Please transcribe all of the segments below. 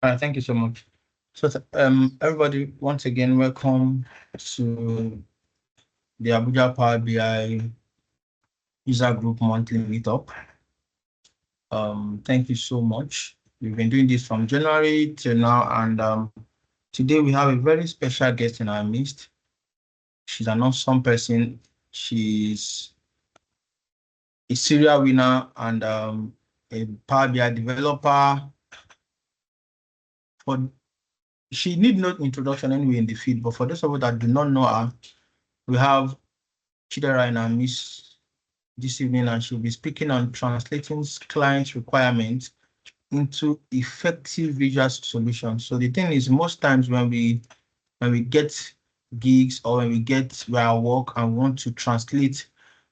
All right, thank you so much. So, everybody, once again, welcome to the Abuja Power BI User Group Monthly Meetup. Thank you so much. We've been doing this from January till now, and today we have a very special guest in our midst. She's an awesome person. She's a serial winner and a Power BI developer. For she need no introduction anyway in the field, but for those of you that do not know her, we have Chidera in our midst this evening, and she'll be speaking on translating client requirements into effective visual solutions. So the thing is, most times when we get gigs or when we get our work and want to translate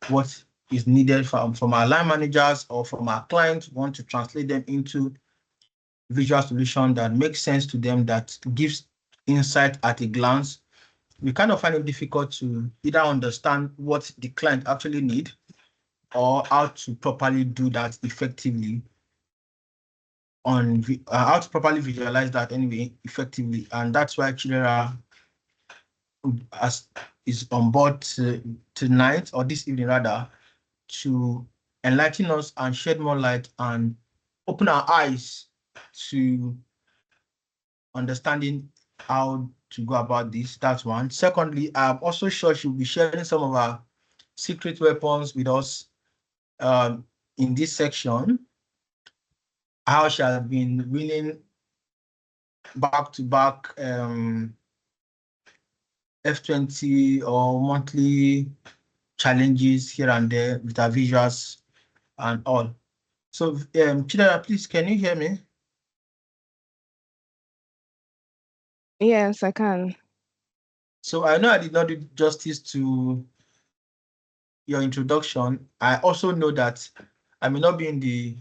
what is needed from our line managers or from our clients, want to translate them into visual solution that makes sense to them, that gives insight at a glance, we kind of find it difficult to either understand what the client actually need or how to properly do that effectively how to properly visualize that anyway effectively. And that's why Chidera as is on board tonight, or this evening rather, to enlighten us and shed more light and open our eyes to understanding how to go about this. That's one. Secondly, I'm also sure she'll be sharing some of our secret weapons with us in this section, how she has been winning back-to-back F20 or monthly challenges here and there with our visuals and all. So, Chidera, please, can you hear me? Yes, I can. So I know I did not do justice to your introduction. I also know that I may not be in the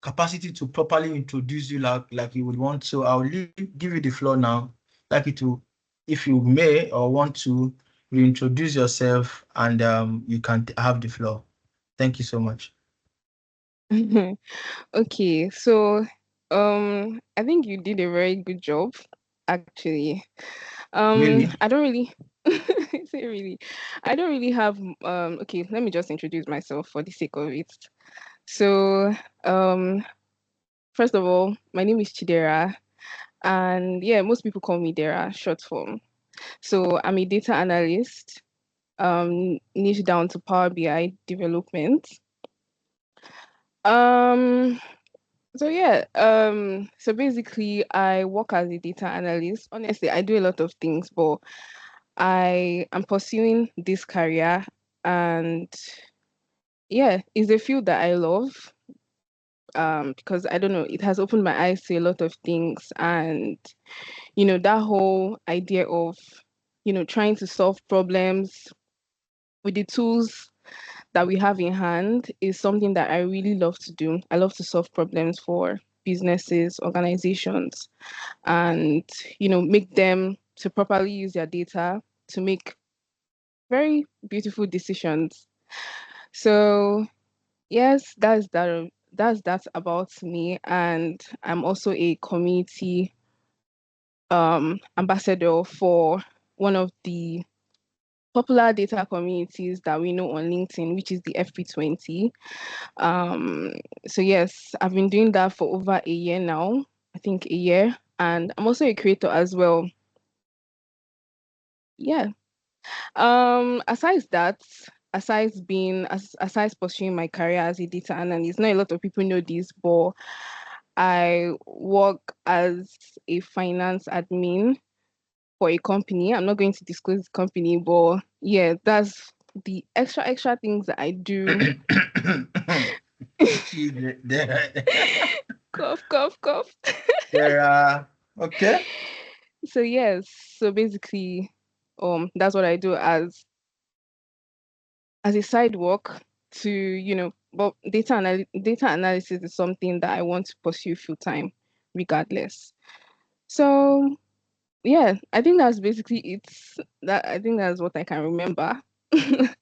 capacity to properly introduce you like you would want. So I'll give you the floor now. Like you to, if you may or want to reintroduce yourself, and you can have the floor. Thank you so much. Okay, so I think you did a very good job, actually. Really? I don't really say really. I don't really have okay, let me just introduce myself for the sake of it. So, um first of all, my name is Chidera, and yeah, most people call me Dera, short form. So, I'm a data analyst, niche down to Power BI development. Um So yeah, so basically I work as a data analyst. Honestly, I do a lot of things, but I am pursuing this career, and yeah, it's a field that I love. Because I don't know, it has opened my eyes to a lot of things, and that whole idea of trying to solve problems with the tools that we have in hand is something that I really love to do. I love to solve problems for businesses, organizations, and make them to properly use their data to make very beautiful decisions. So yes, that's that about me. And I'm also a community ambassador for one of the popular data communities that we know on LinkedIn, which is the FP20. Um, so yes, I've been doing that for over a year now. I think a year. And I'm also a creator as well. Yeah. Aside that, aside pursuing my career as a data analyst, not a lot of people know this, but I work as a finance admin for a company. I'm not going to disclose the company, but yeah, that's the extra things that I do. there, Cough, cough, cough. there are okay. So yes, so basically, that's what I do as a side work to, but data analysis is something that I want to pursue full time, regardless. So yeah, I think that's basically it. That I think that's what I can remember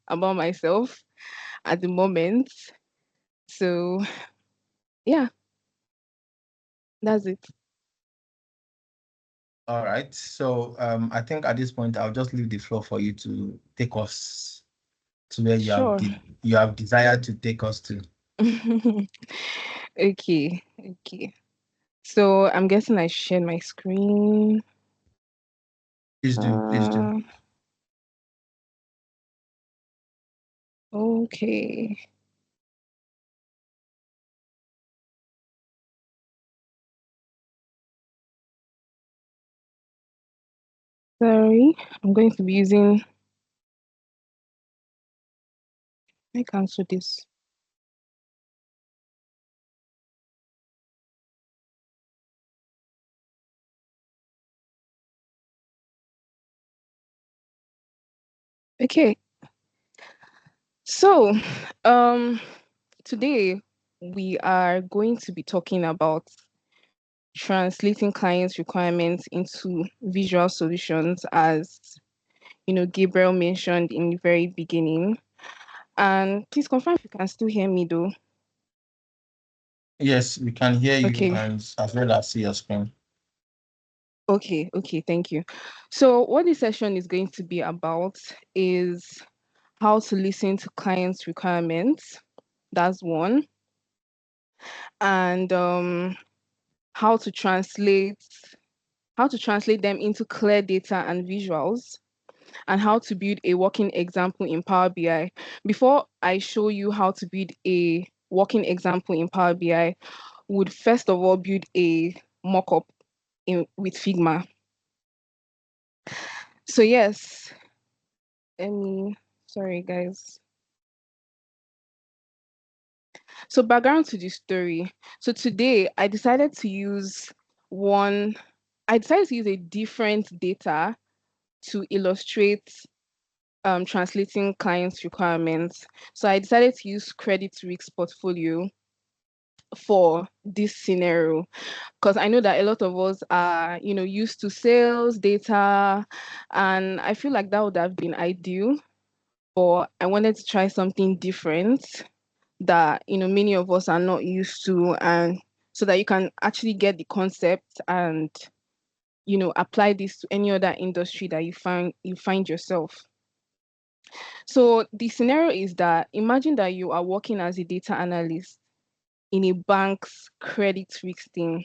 about myself at the moment. So yeah, that's it. All right. So I think at this point I'll just leave the floor for you to take us to where Sure. you have desired to take us to. Okay, okay. So I'm guessing I shared my screen. Please do, please do. Uh, okay. Sorry, I'm going to be using. I cancel this. Okay. So, um, today we are going to be talking about translating clients' requirements into visual solutions, as Gabriel mentioned in the very beginning. And please confirm if you can still hear me though. Yes, we can hear you Okay, and as well as see your screen. okay, thank you. So, what this session is going to be about is how to listen to clients' requirements. That's one. And how to translate them into clear data and visuals, and how to build a working example in Power BI. Before I show you how to build a working example in Power BI, would first of all build a mockup with Figma. So yes, sorry guys. So background to the story. So today one I decided to use a different data to illustrate translating clients' requirements. So I decided to use credit risk portfolio for this scenario, because I know that a lot of us are, used to sales data, and I feel like that would have been ideal. But I wanted to try something different that many of us are not used to, and so that you can actually get the concept and apply this to any other industry that you find yourself. So the scenario is that imagine that you are working as a data analyst in a bank's credit risk team.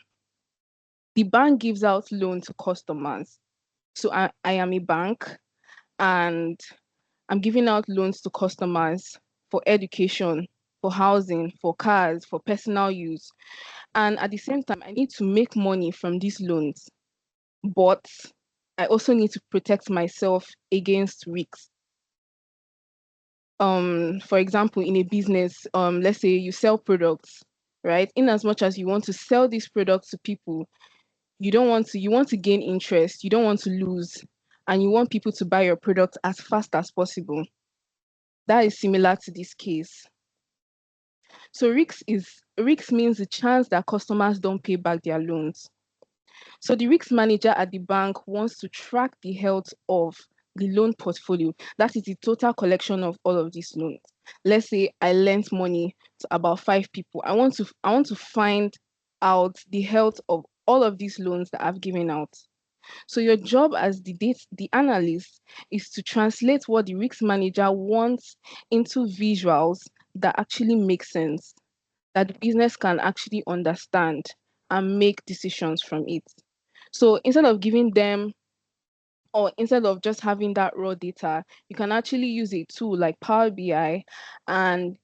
The bank gives out loan to customers. So I am a bank, and I'm giving out loans to customers for education, for housing, for cars, for personal use. And at the same time, I need to make money from these loans, but I also need to protect myself against risks. For example, in a business, let's say you sell products, right? In as much as you want to sell these products to people, you want to gain interest, you don't want to lose, and you want people to buy your product as fast as possible. That is similar to this case. So risk means the chance that customers don't pay back their loans. So the risk manager at the bank wants to track the health of the loan portfolio. That is the total collection of all of these loans. Let's say I lent money to about 5 people. I want to find out the health of all of these loans that I've given out. So your job as the analyst is to translate what the risk manager wants into visuals that actually make sense, that the business can actually understand and make decisions from it. So instead of just having that raw data, you can actually use a tool like Power BI and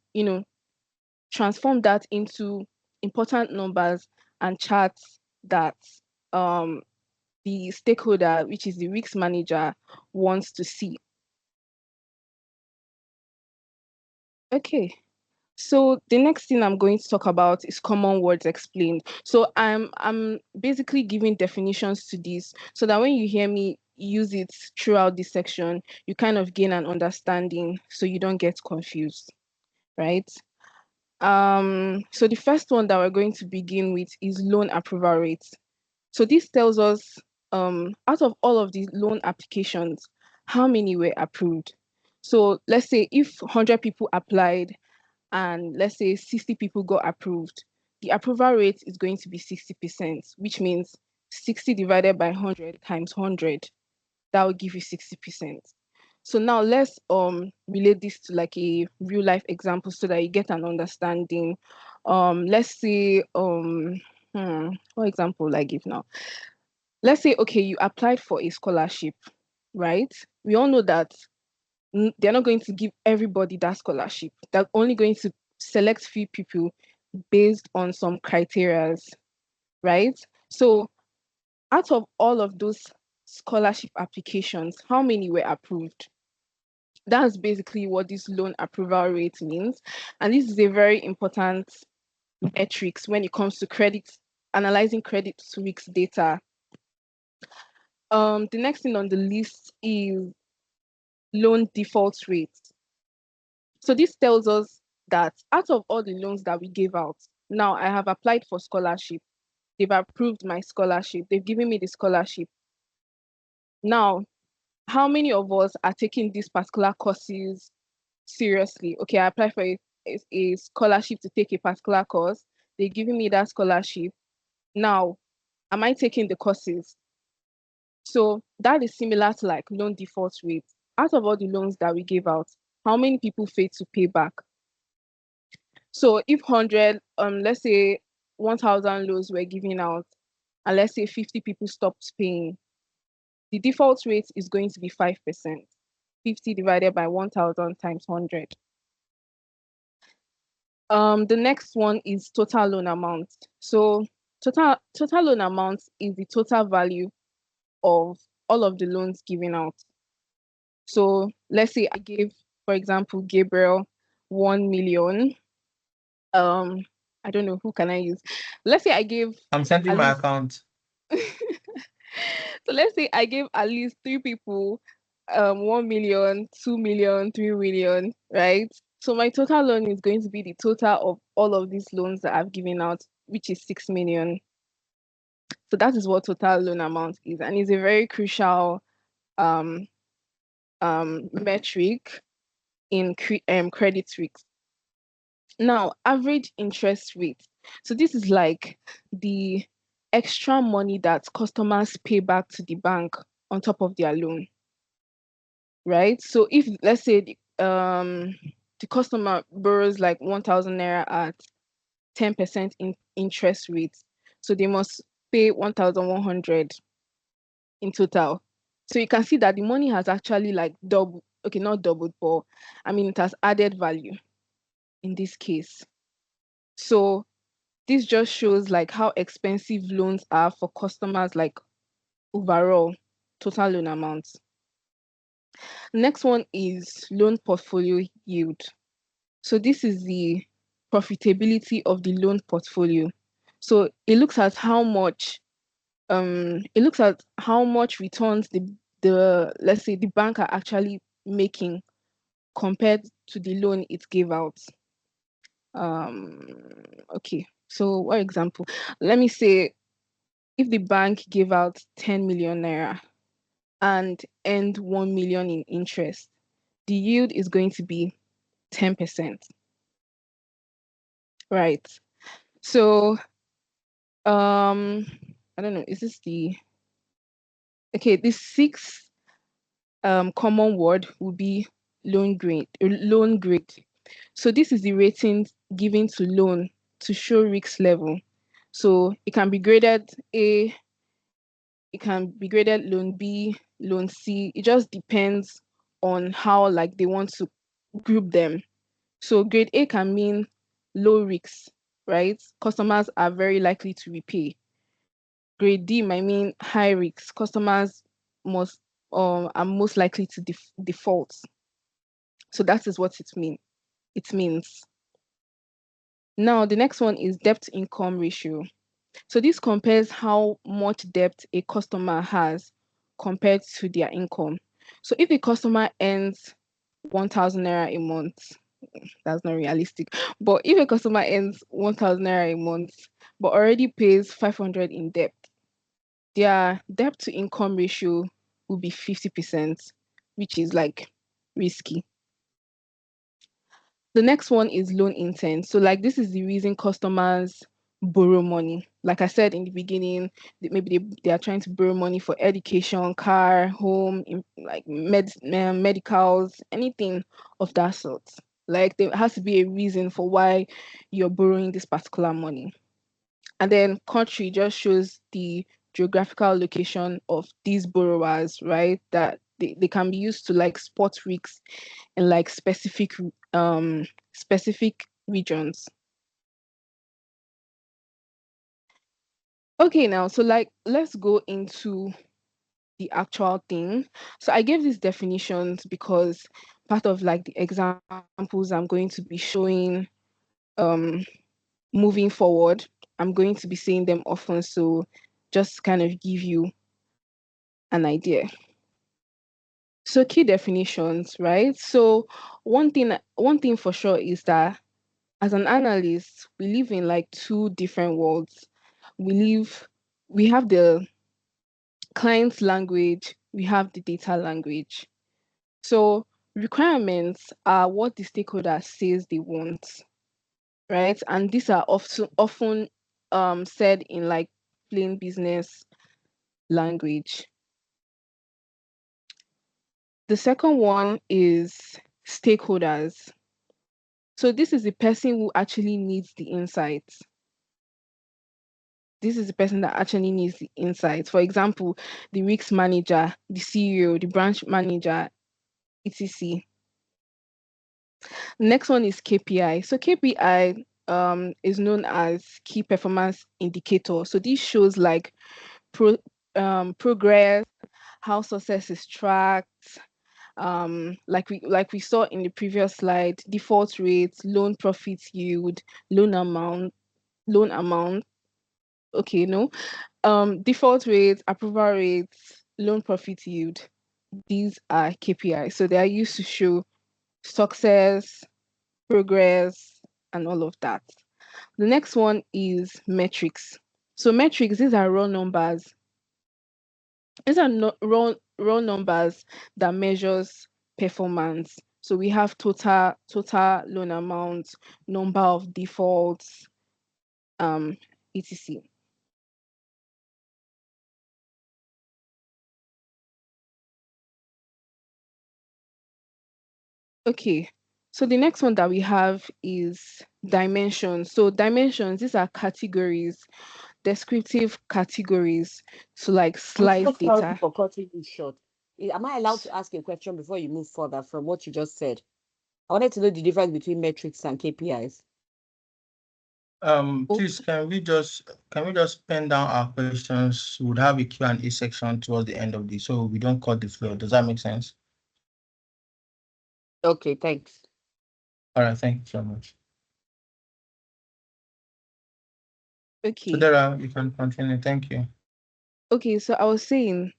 transform that into important numbers and charts that um, the stakeholder, which is the risk manager, wants to see. Okay. So the next thing I'm going to talk about is common words explained. So I'm basically giving definitions to this so that when you hear me use it throughout this section, you kind of gain an understanding so you don't get confused, right? So the first one that we're going to begin with is loan approval rates. So this tells us out of all of the loan applications, how many were approved. So let's say if 100 people applied and let's say 60 people got approved, the approval rate is going to be 60%, which means 60 divided by 100 times 100, that will give you 60%. So now let's relate this to like a real life example so that you get an understanding. Let's say what example will I give now? Let's say, okay, you applied for a scholarship, right? We all know that they're not going to give everybody that scholarship. They're only going to select few people based on some criterias, right? So out of all of those scholarship applications, how many were approved? That's basically what this loan approval rate means. And this is a very important metrics when it comes to credit, analyzing credit risk data. The next thing on the list is loan default rate. So this tells us that out of all the loans that we gave out, now I have applied for scholarship. They've approved my scholarship. They've given me the scholarship. Now, how many of us are taking these particular courses seriously? Okay, I applied for a scholarship to take a particular course. They're giving me that scholarship. Now, am I taking the courses? So that is similar to like loan default rate. Out of all the loans that we gave out, how many people failed to pay back? So if 100, let's say 1,000 loans were given out, and let's say 50 people stopped paying, the default rate is going to be 5%. 50 divided by 1,000 times 100. The next one is total loan amount. So total loan amount is the total value of all of the loans given out. So let's say I gave, for example, Gabriel 1 million. I don't know, who can I use? Let's say I gave I'm sending at my least account. so let's say I gave at least 3 people 1 million, 2 million, 3 million, right? So my total loan is going to be the total of all of these loans that I've given out, which is 6 million. So that is what total loan amount is, and it's a very crucial um metric in credit risk. Now, average interest rate. So this is like the extra money that customers pay back to the bank on top of their loan, right? So if let's say the customer borrows like 1,000 naira at 10% in interest rate, so they must pay 1,100 in total. So you can see that the money has actually like doubled. Okay, not doubled, but I mean it has added value in this case. So this just shows like how expensive loans are for customers, like overall total loan amounts. Next one is loan portfolio yield. So this is the profitability of the loan portfolio. So it looks at how much returns the let's say the bank are actually making compared to the loan it gave out. Um okay, so what example? Let me say if the bank gave out 10 million naira and earned 1 million in interest, the yield is going to be 10%, right? So I don't know, is this the okay, the sixth common word will be loan grade. So this is the rating given to loan to show risk level. So it can be graded A, it can be graded loan B, loan C. It just depends on how like they want to group them. So grade A can mean low risk, right? Customers are very likely to repay. Grade D might mean high risk. Customers must are most likely to default. So that is what it means. Now the next one is debt to income ratio. So this compares how much debt a customer has compared to their income. So if a customer earns 1,000 naira a month, that's not realistic. But if a customer earns 1,000 naira a month, but already pays 500 in debt, their debt to income ratio will be 50%, which is like risky. The next one is loan intent. So like this is the reason customers borrow money. Like I said in the beginning, maybe they are trying to borrow money for education, car, home, like medicals, anything of that sort. Like there has to be a reason for why you're borrowing this particular money. And then country just shows the geographical location of these borrowers, right? That they can be used to like spot risks in like specific regions. Okay, now so like let's go into the actual thing. So I gave these definitions because part of like the examples I'm going to be showing um moving forward, I'm going to be saying them often. So just kind of give you an idea. So key definitions, right? So one thing for sure is that as an analyst, we live in like two different worlds. We live we have the client language, we have the data language. So requirements are what the stakeholder says they want, right? And these are often said in like plain business language. The second one is stakeholders. So this is the person who actually needs the insights. This is the person that actually needs the insights. For example, the risk manager, the CEO, the branch manager, etc. Next one is KPI. So KPI is known as key performance indicator. So this shows like progress, how success is tracked. Like we saw in the previous slide, default rates, loan profit yield, loan amount, loan amount. Okay, no. Default rates, approval rates, loan profit yield. These are KPIs. So they are used to show success, progress, and all of that. The next one is metrics. So metrics, these are raw numbers. These are raw numbers that measures performance. So we have total loan amount, number of defaults, etc. Okay. So the next one that we have is dimensions. So dimensions, these are categories, descriptive categories to like I'm so slice sorry data. for cutting you short. Am I allowed to ask a question before you move further from what you just said? I wanted to know the difference between metrics and KPIs. Oh, Please, can we just pen down our questions? We would have a Q&A section towards the end of this, so we don't cut the flow. Does that make sense? Okay, thanks. All right, thank you so much. okay. Chidera, you can continue. Thank you. Okay, so I was saying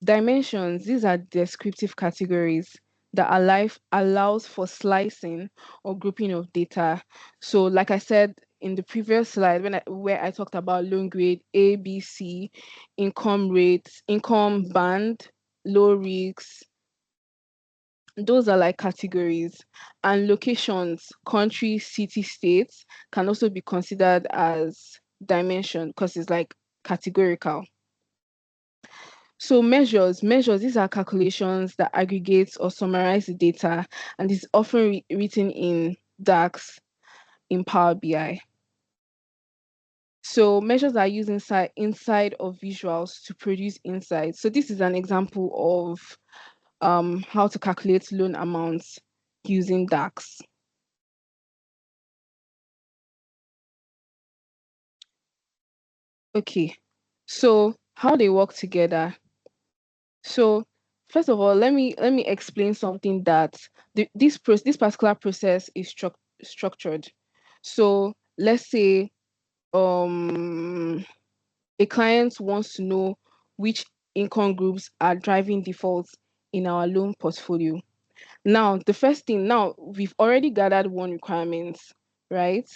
dimensions, these are descriptive categories that allows for slicing or grouping of data. So like I said in the previous slide where I talked about loan grade A, B, C, income rates, income band, low risks, those are like categories. And locations, country, city, states can also be considered as dimension because it's like categorical. So measures, these are calculations that aggregate or summarize the data, and is often written in DAX in Power BI. So measures are used inside of visuals to produce insights. So this is an example of how to calculate loan amounts using DAX. Okay, so how they work together. So first of all, let me explain something that this particular process is structured. So let's say um a client wants to know which income groups are driving defaults in our loan portfolio. Now, the first thing, now we've already gathered one requirement, right?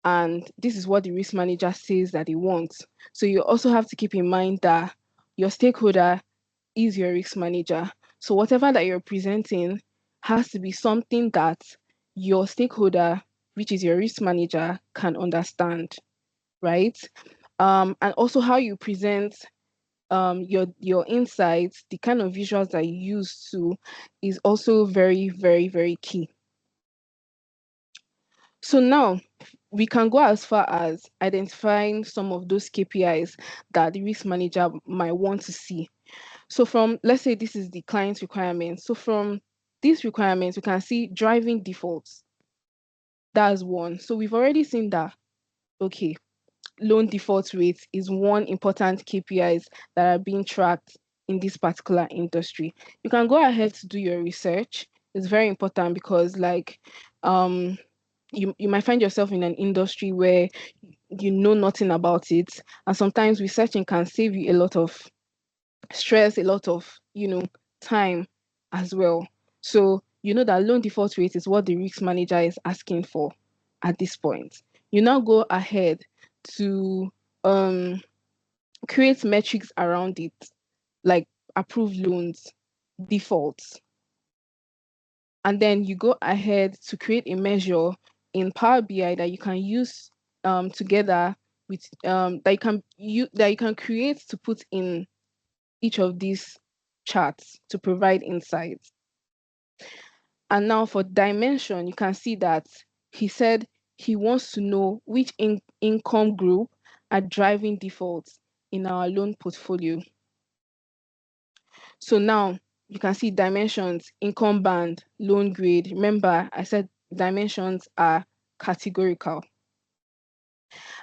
And this is what the risk manager says that he wants. So you also have to keep in mind that your stakeholder is your risk manager. So whatever that you're presenting has to be something that your stakeholder which is your risk manager, can understand, right? And also how you present your insights, the kind of visuals that you use to is also very, very, very key. So now we can go as far as identifying some of those KPIs that the risk manager might want to see. So from, let's say this is the client's requirements. So from these requirements, we can see driving defaults. That's one. So we've already seen that, okay, loan default rate is one important KPIs that are being tracked in this particular industry. You can go ahead to do your research. It's very important because like you might find yourself in an industry where you know nothing about it. And sometimes researching can save you a lot of stress, a lot of, time as well. So you know that loan default rate is what the risk manager is asking for at this point. You now go ahead to um, create metrics around it, like approved loans, defaults. And then you go ahead to create a measure in Power BI that you can use together with that you can create to put in each of these charts to provide insights. And now for dimension, you can see that he said he wants to know which income group are driving defaults in our loan portfolio. So now you can see dimensions, income band, loan grade. Remember, I said dimensions are categorical.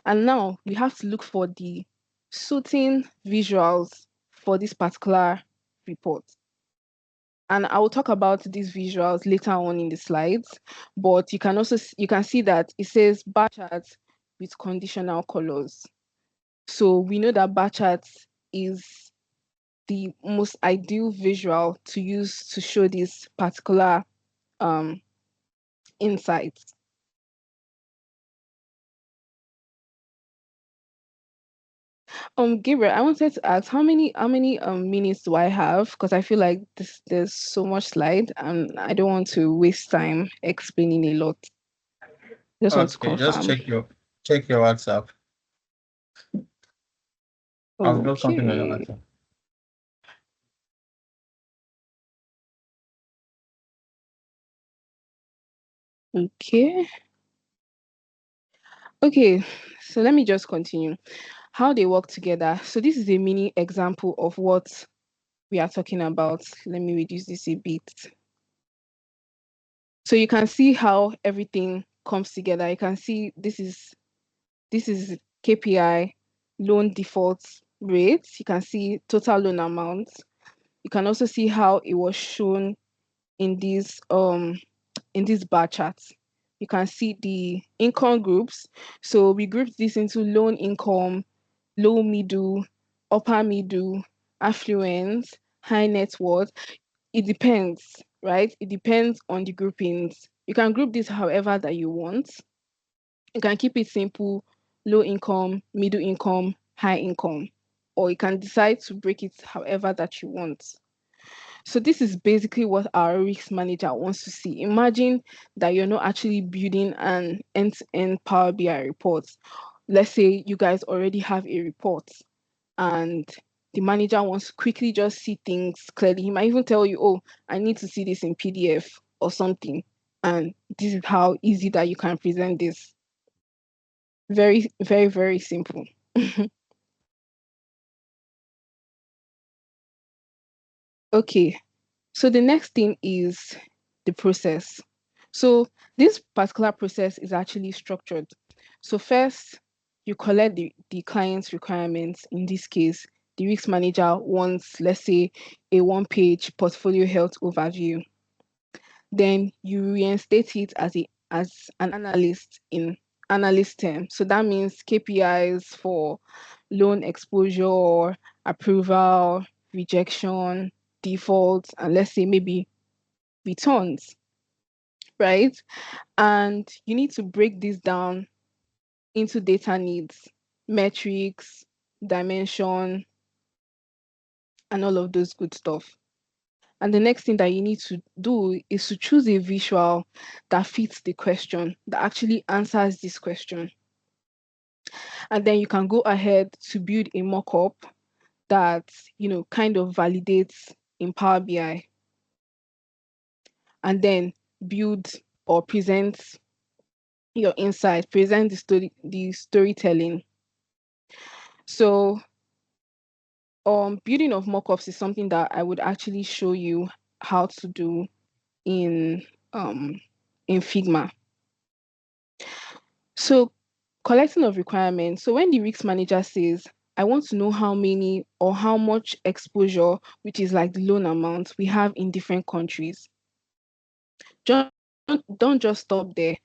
And now we have to look for the suiting visuals for this particular report. And I will talk about these visuals later on in the slides, but you can also you can see that it says bar charts with conditional colors. So we know that bar charts is the most ideal visual to use to show this particular insights. Gabriel, I wanted to ask how many minutes do I have? Because I feel like there's so much slide and I don't want to waste time explaining a lot. Just want to Okay, just confirm. check your WhatsApp. I've got something on your Okay. WhatsApp. Okay. Okay. So let me just continue. How they work together. So this is a mini example of what we are talking about. Let me reduce this a bit. So you can see how everything comes together. You can see this is KPI, loan default rates. You can see total loan amount. You can also see how it was shown in these bar charts. You can see the income groups. So we grouped this into loan income, low middle, upper middle, affluent, high net worth. It depends, right? It depends on the groupings. You can group this however that you want. You can keep it simple, low income, middle income, high income, or you can decide to break it however that you want. So this is basically what our risk manager wants to see. Imagine that you're not actually building an end-to-end Power BI report. Let's say you guys already have a report and the manager wants to quickly just see things clearly. He might even tell you, oh, I need to see this in PDF or something. And this is how easy that you can present this. Very, very, very simple. Okay, so the next thing is the process. So this particular process is actually structured. So first, you collect the client's requirements. In this case, the risk manager wants, let's say, a one-page portfolio health overview. Then you reinstate it as an analyst in analyst term. So that means KPIs for loan exposure, approval, rejection, defaults, and let's say maybe returns, right? And you need to break this down into data needs, metrics, dimension, and all of those good stuff. And the next thing that you need to do is to choose a visual that fits the question, that actually answers this question. And then you can go ahead to build a mock-up that, kind of validates in Power BI, and then build or present your insight, present the storytelling. So building of mockups is something that I would actually show you how to do in Figma. So collecting of requirements. So when the risk manager says, I want to know how many or how much exposure, which is like the loan amount we have in different countries, don't just stop there.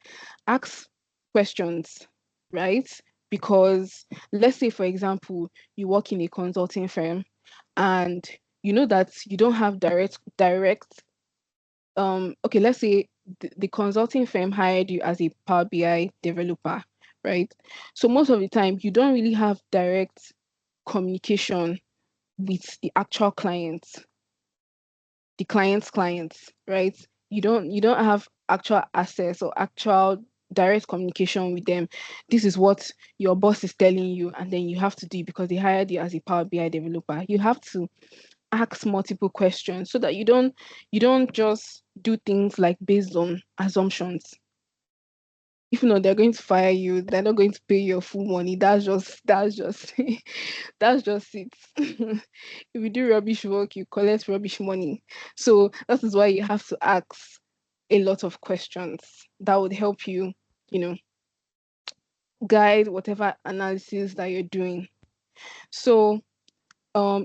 Ask questions, right? Because let's say, for example, you work in a consulting firm and you know that you don't have direct okay, let's say the consulting firm hired you as a Power BI developer, right? So most of the time you don't really have direct communication with the actual clients, the clients, right? You don't have actual access or actual direct communication with them. This is what your boss is telling you, and then you have to do it because they hired you as a Power BI developer. You have to ask multiple questions so that you don't just do things like based on assumptions. If not, they're going to fire you. They're not going to pay your full money. That's just that's just it. If you do rubbish work, you collect rubbish money. So that is why you have to ask a lot of questions that would help you, you know, guide whatever analysis that you're doing. So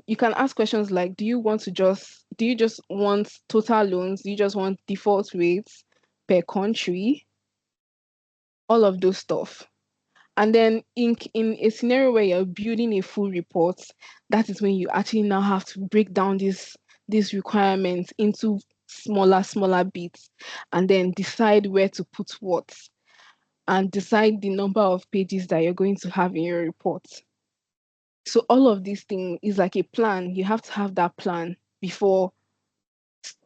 you can ask questions like, do you just want total loans? Do you just want default rates per country? All of those stuff. And then in a scenario where you're building a full report, that is when you actually now have to break down these requirements into smaller bits, and then decide where to put what, and decide the number of pages that you're going to have in your report. So all of these things is like a plan. You have to have that plan before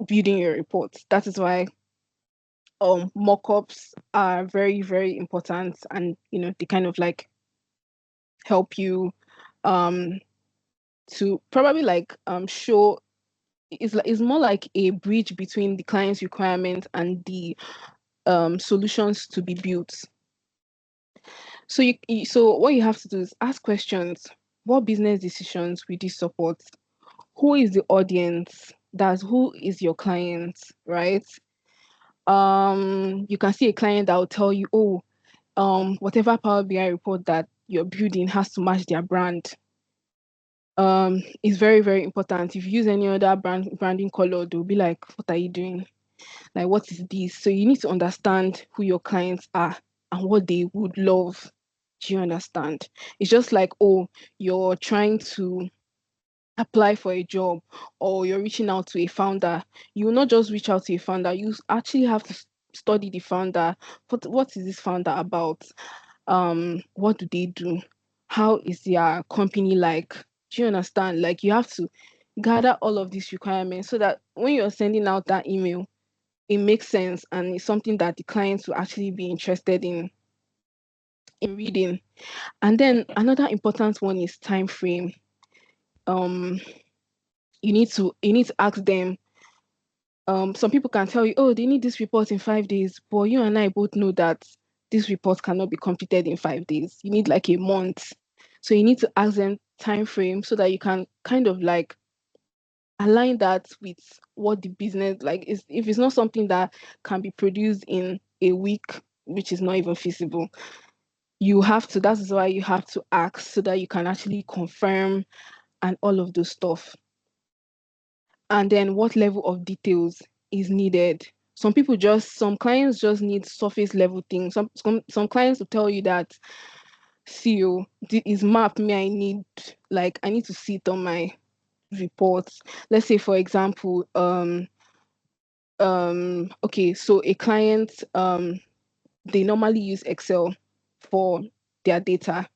building your report. That is why mock-ups are very, very important, and they kind of like help you um to probably like show, it's more like a bridge between the client's requirement and the solutions to be built. So so what you have to do is ask questions. What business decisions will this support? Who is the audience? That's who is your client, right? You can see a client that will tell you, oh, whatever Power BI report that you're building has to match their brand. Is very, very important. If you use any other branding color, they'll be like, what are you doing? Like, what is this? So you need to understand who your clients are and what they would love. Do you understand? It's just like, oh, you're trying to apply for a job, or you're reaching out to a founder. You will not just reach out to a founder, you actually have to study the founder. What is this founder about? What do they do? How is their company like? Do you understand? Like, you have to gather all of these requirements so that when you're sending out that email, it makes sense and it's something that the clients will actually be interested in reading. And then another important one is time frame. um you need to ask them. Some people can tell you, oh, they need this report in 5 days, but you and I both know that this report cannot be completed in 5 days. You need like a month. So you need to ask them time frame so that you can kind of like align that with what the business like is. If it's not something that can be produced in a week, which is not even feasible, you have to, that is why you have to ask so that you can actually confirm and all of those stuff. And then what level of details is needed. Some clients just need surface level things. Some clients will tell you that, CEO, is map me, I need to see it on my reports. Let's say, for example, okay, so a client, they normally use Excel for their data,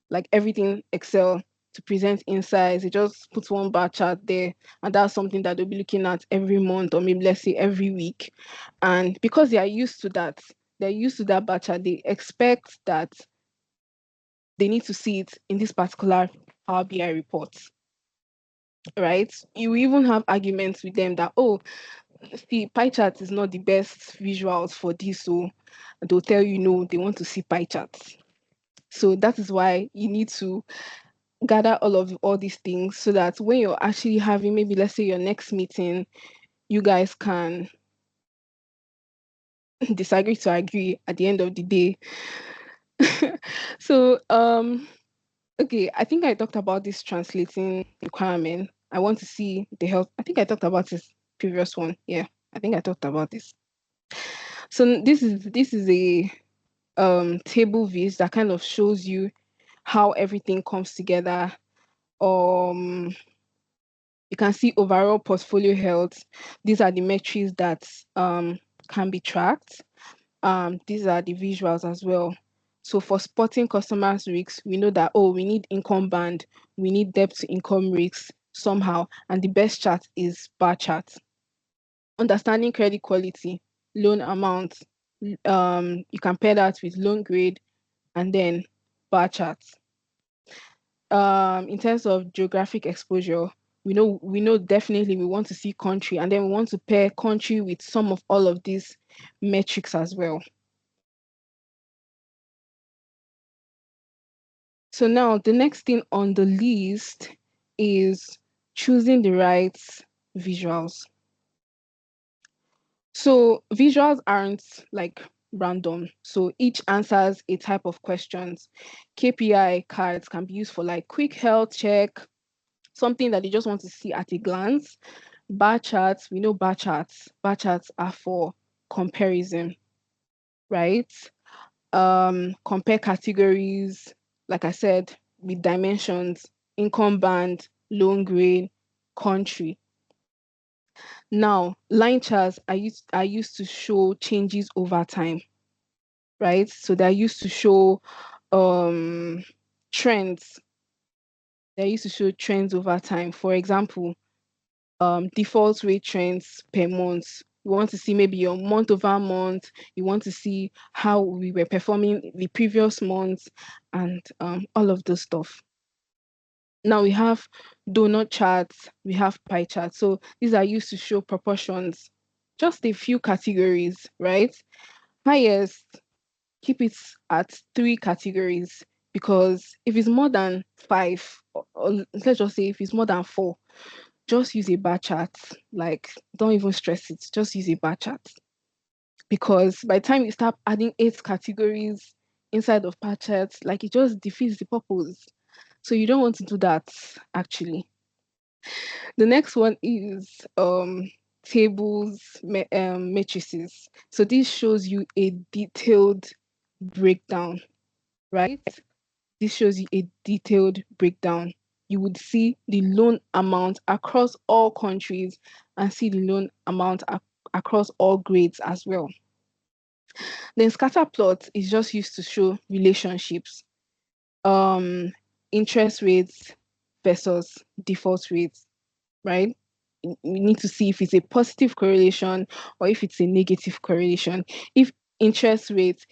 like everything Excel. to present insights. They just put one bar chart there, and that's something that they'll be looking at every month, or maybe let's say every week. And because they are used to that, they're used to that bar chart, they expect that they need to see it in this particular Power BI report, right? You even have arguments with them that, oh, see, pie chart is not the best visuals for this, so they'll tell you no, they want to see pie charts. So that is why you need to gather all these things, so that when you're actually having, maybe let's say, your next meeting, you guys can disagree to agree at the end of the day. So okay, I think I talked about this translating requirement. I want to see the help. I think I talked about this previous one. Yeah, I think I talked about this. So this is a table vis that kind of shows you how everything comes together. Um, you can see overall portfolio health. These are the metrics that can be tracked. These are the visuals as well. So for spotting customers risks, we know that, oh, we need income band, we need debt to income risks somehow, and the best chart is bar chart. Understanding credit quality, loan amount, you compare that with loan grade, and then bar charts. In terms of geographic exposure, we know definitely we want to see country, and then we want to pair country with some of all of these metrics as well. So now the next thing on the list is choosing the right visuals. So visuals aren't like random. So each answers a type of questions. KPI cards can be used for like quick health check, something that they just want to see at a glance. Bar charts, we know bar charts. Bar charts are for comparison, right? Compare categories, like I said, with dimensions, income band, loan grade, country. Now, line charts are used to show changes over time, right? So they're used to show um trends. They're used to show trends over time. For example, default rate trends per month. You want to see maybe your month over month. You want to see how we were performing the previous month, and all of those stuff. Now we have donut charts, we have pie charts. So these are used to show proportions, just a few categories, right? Highest, keep it at 3 categories, because if it's more than five, or let's just say if it's more than four, just use a bar chart. Like, don't even stress it, just use a bar chart. Because by the time you start adding 8 categories inside of bar charts, like, it just defeats the purpose. So you don't want to do that, actually. The next one is tables, matrices. So this shows you a detailed breakdown, right? This shows you a detailed breakdown. You would see the loan amount across all countries, and see the loan amount across all grades as well. Then scatter plot is just used to show relationships, um, interest rates versus default rates, right? We need to see if it's a positive correlation or if it's a negative correlation. If interest rate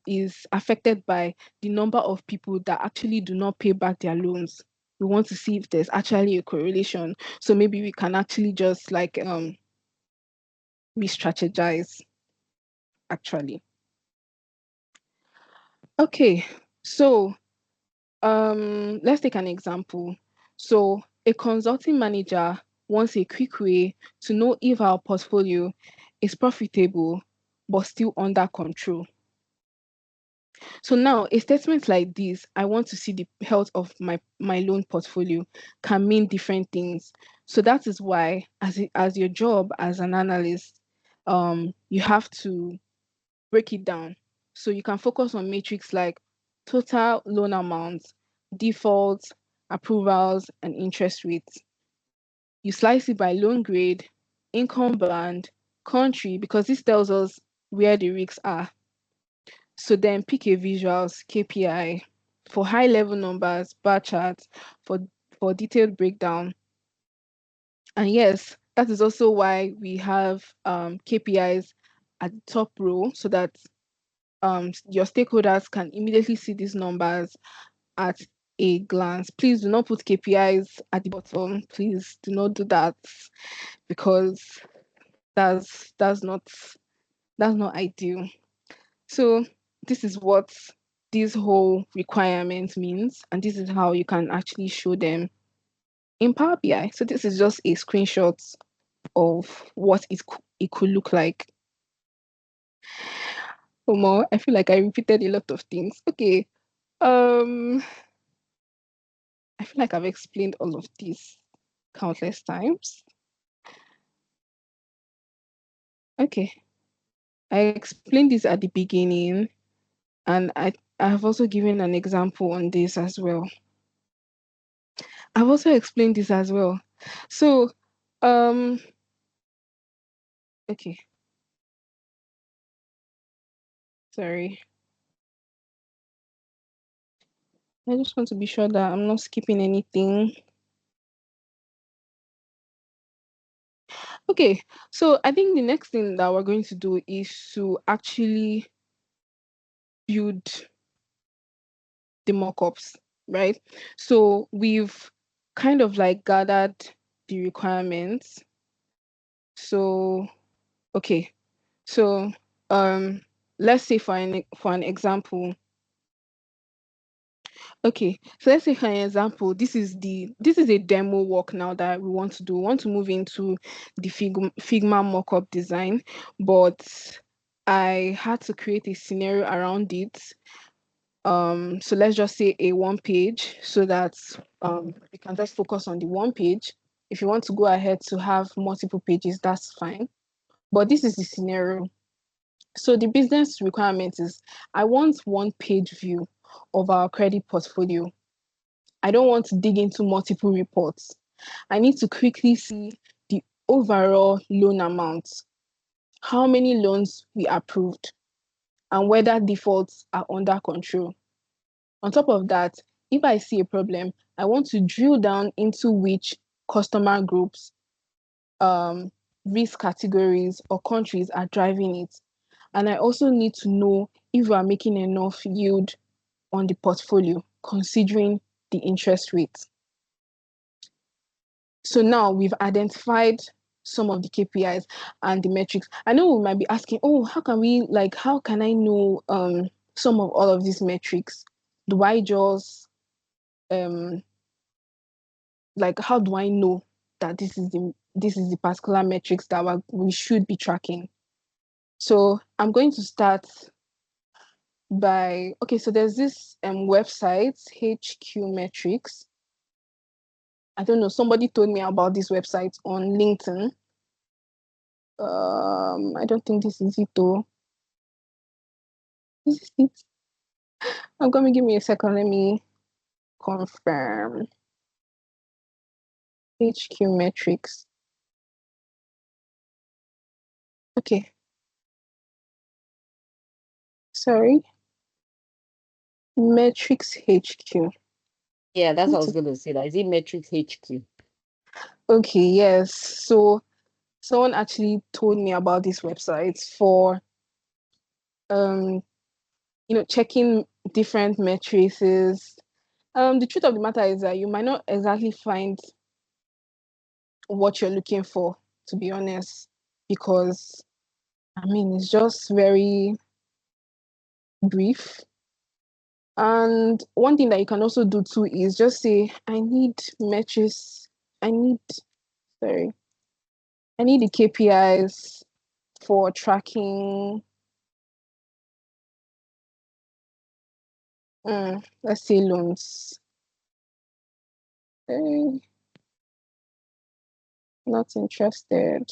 is affected by the number of people that actually do not pay back their loans, we want to see if there's actually a correlation. So maybe we can actually just like re-strategize, actually. Okay, so let's take an example. So a consulting manager wants a quick way to know if our portfolio is profitable but still under control. So now a statement like this, I want to see the health of my loan portfolio, can mean different things. So that is why, as your job as an analyst, you have to break it down. So you can focus on metrics like total loan amounts, defaults, approvals, and interest rates. You slice it by loan grade, income band, country, because this tells us where the risks are. So then pick a visuals, KPI. for high level numbers, bar charts, for detailed breakdown. And yes, that is also why we have KPIs at the top row, so that your stakeholders can immediately see these numbers at a glance. Please do not put KPIs at the bottom. Please do not do that, because that's not ideal. So this is what this whole requirement means, and this is how you can actually show them in Power BI. So this is just a screenshot of what it could look like. Omo, I feel like I repeated a lot of things. Okay. I feel like I've explained all of this countless times. Okay. I explained this at the beginning, and I have also given an example on this as well. I've also explained this as well. So, okay. Sorry. I just want to be sure that I'm not skipping anything. Okay, so I think the next thing that we're going to do is to actually build the mockups, right? So we've kind of like gathered the requirements. So, okay, so let's say for an example. Okay, so let's say for an example, this is a demo work now that we want to do. We want to move into the Figma mockup design, but I had to create a scenario around it. So let's just say a one page, so that we can just focus on the one page. If you want to go ahead to have multiple pages, that's fine. But this is the scenario. So the business requirement is, I want one page view of our credit portfolio. I don't want to dig into multiple reports. I need to quickly see the overall loan amount, how many loans we approved, and whether defaults are under control. On top of that, if I see a problem, I want to drill down into which customer groups, risk categories, or countries are driving it. And I also need to know if we are making enough yield on the portfolio, considering the interest rate. So now we've identified some of the KPIs and the metrics. I know we might be asking, oh, how can I know some of all of these metrics? Do I just how do I know that this is the particular metrics that we should be tracking? So I'm going to start by, okay, so there's this website, HQ Metrics. I don't know, somebody told me about this website on LinkedIn. I don't think this is it though. Is this it? I'm going to give me a second. Let me confirm. HQ Metrics. Okay. Sorry. Metrics HQ. Yeah, that's what I was going to say. That is it, Metrics HQ. Okay, yes. So someone actually told me about this website for checking different metrics. The truth of the matter is that you might not exactly find what you're looking for, to be honest, because it's just very brief. And one thing that you can also do too is just say, I need metrics, I need the KPIs for tracking, let's say loans. Not interested.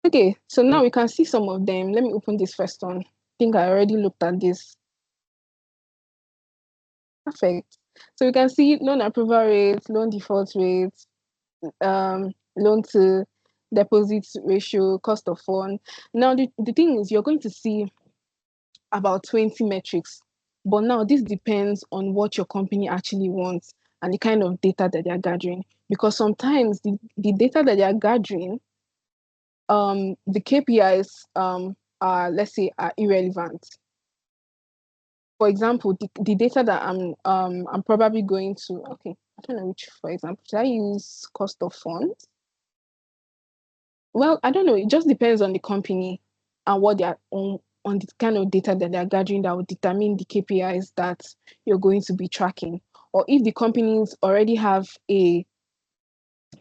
Okay, so now we can see some of them. Let me open this first one. I think I already looked at this. Perfect. So we can see loan approval rates, loan default rates, loan to deposit ratio, cost of fund. Now the thing is, you're going to see about 20 metrics. But now this depends on what your company actually wants and the kind of data that they're gathering. Because sometimes the data that they're gathering, the KPIs are, let's say, are irrelevant. For example, the data that I'm probably going to, okay, I don't know which, for example, should I use cost of funds? Well, I don't know. It just depends on the company and what they are on the kind of data that they're gathering that will determine the KPIs that you're going to be tracking. Or if the companies already have a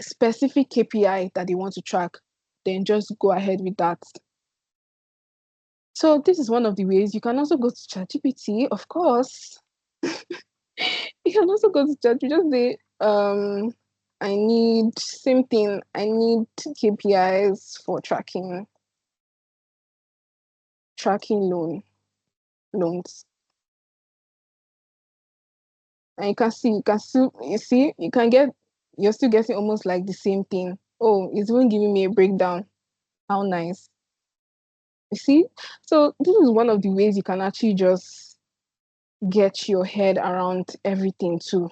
specific KPI that they want to track, then just go ahead with that. So this is one of the ways. You can also go to ChatGPT, of course. You can also go to ChatGPT, just say, I need same thing. I need KPIs for tracking loans. And you're still getting almost like the same thing. Oh, it's even giving me a breakdown. How nice. You see? So this is one of the ways you can actually just get your head around everything too.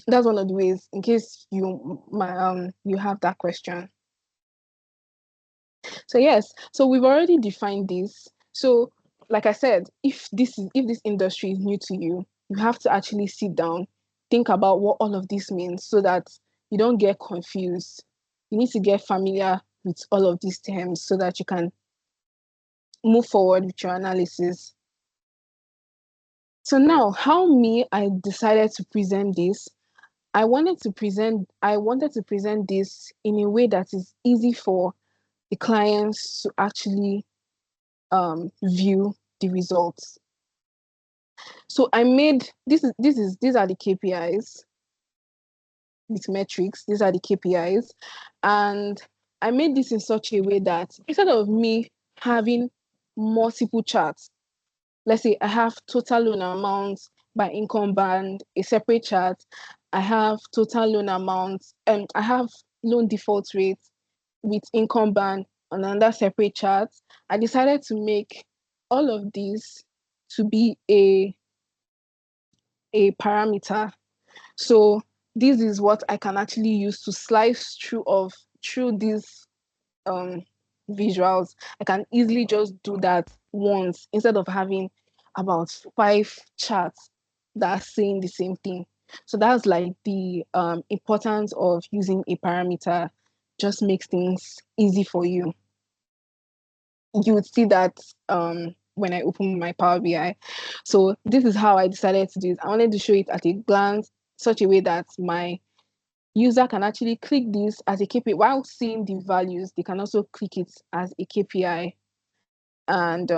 That's one of the ways, in case you have that question. So yes, so we've already defined this. So like I said, if this industry is new to you, you have to actually sit down, think about what all of this means so that you don't get confused. You need to get familiar with all of these terms so that you can move forward with your analysis. So now, I decided to present this. I wanted to present this in a way that is easy for the clients to actually view the results. So I made these are the KPIs with metrics. These are the KPIs, and I made this in such a way that instead of me having multiple charts, let's say I have total loan amounts by income band, a separate chart. I have total loan amounts, and I have loan default rates with income band on another separate chart. I decided to make all of these to be a parameter. So this is what I can actually use to slice through these visuals. I can easily just do that once instead of having about 5 charts that are saying the same thing. So that's like the importance of using a parameter. Just makes things easy for you. You would see that when I open my Power BI. So this is how I decided to do it. I wanted to show it at a glance, such a way that my user can actually click this as a KPI while seeing the values. They can also click it as a KPI, and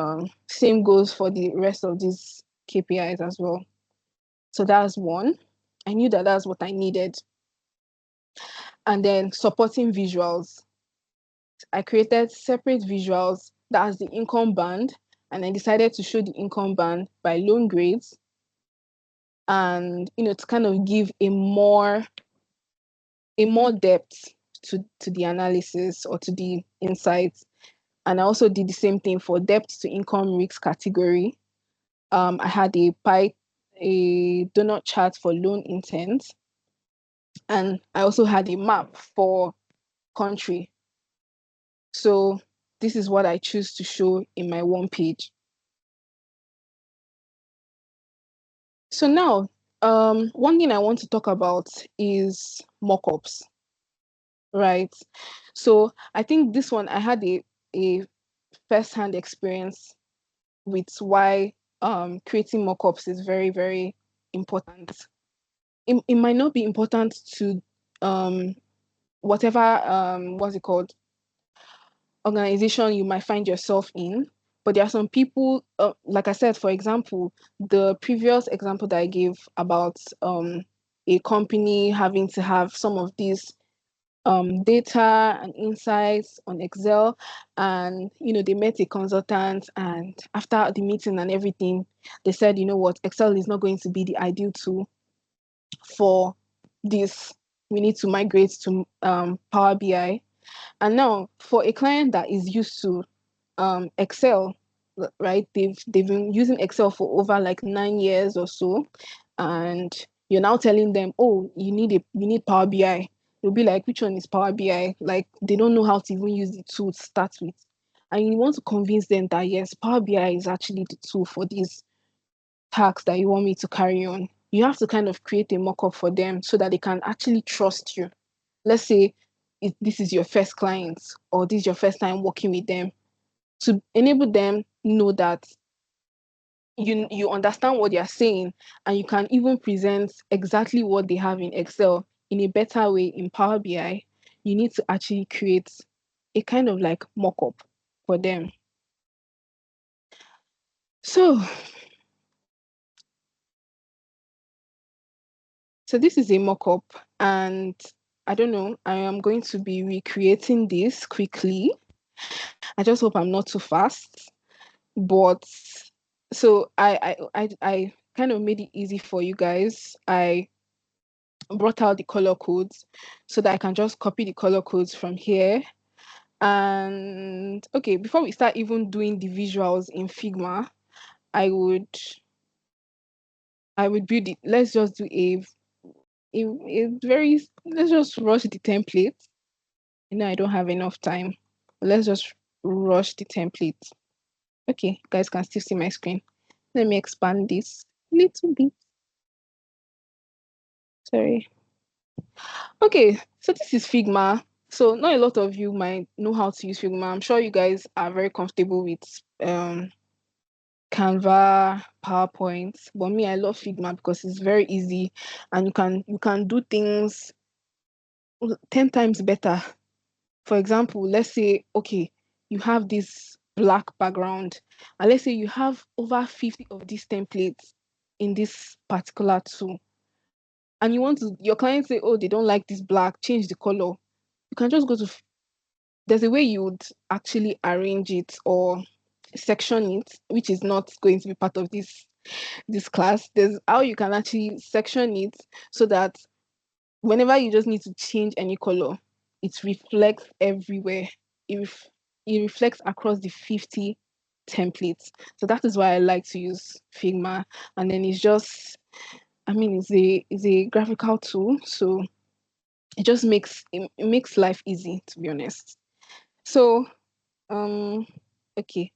same goes for the rest of these KPIs as well. So that's one. I knew that that's what I needed. And then supporting visuals. I created separate visuals that has the income band, and I decided to show the income band by loan grades, and to kind of give a more depth to the analysis or to the insights. And I also did the same thing for depth to income risk category. I had a donut chart for loan intent, and I also had a map for country. So this is what I choose to show in my one page. So now, one thing I want to talk about is mockups, right? So I think this one, I had a first-hand experience with why creating mockups is very, very important. It might not be important to whatever what's it called, organization you might find yourself in, but there are some people, like I said, for example, the previous example that I gave about a company having to have some of these data and insights on Excel, and they met a consultant, and after the meeting and everything, they said, you know what, Excel is not going to be the ideal tool for this. We need to migrate to Power BI. And now, for a client that is used to Excel, right? They've been using Excel for over like 9 years or so, and you're now telling them, oh, you need Power BI. They'll be like, which one is Power BI? Like they don't know how to even use the tool to start with. And you want to convince them that yes, Power BI is actually the tool for these tasks that you want me to carry on. You have to kind of create a mock-up for them so that they can actually trust you. Let's say this is your first client or this is your first time working with them, to enable them know that you understand what they're saying, and you can even present exactly what they have in Excel in a better way in Power BI. You need to actually create a kind of like mock-up for them. So this is a mock-up, and I don't know, I am going to be recreating this quickly. I just hope I'm not too fast. But so I kind of made it easy for you guys. I brought out the color codes so that I can just copy the color codes from here. And okay, before we start even doing the visuals in Figma, I would build it. Let's just do a very, let's just rush the template. I don't have enough time. Let's just rush the template. Okay, guys can still see my screen. Let me expand this a little bit. Sorry. Okay, so this is Figma. So not a lot of you might know how to use Figma. I'm sure you guys are very comfortable with Canva, PowerPoint, but me, I love Figma because it's very easy, and you can do things 10 times better. For example, let's say, okay, you have this black background, and let's say you have over 50 of these templates in this particular tool, and you want to, your clients say, oh, they don't like this black, change the color. You can just go to, there's a way you would actually arrange it or section it, which is not going to be part of this class. There's how you can actually section it so that whenever you just need to change any color, it reflects everywhere. It reflects across the 50 templates. So that is why I like to use Figma. And then it's just, I mean, it's a graphical tool, so it makes life easy, to be honest. So um okay.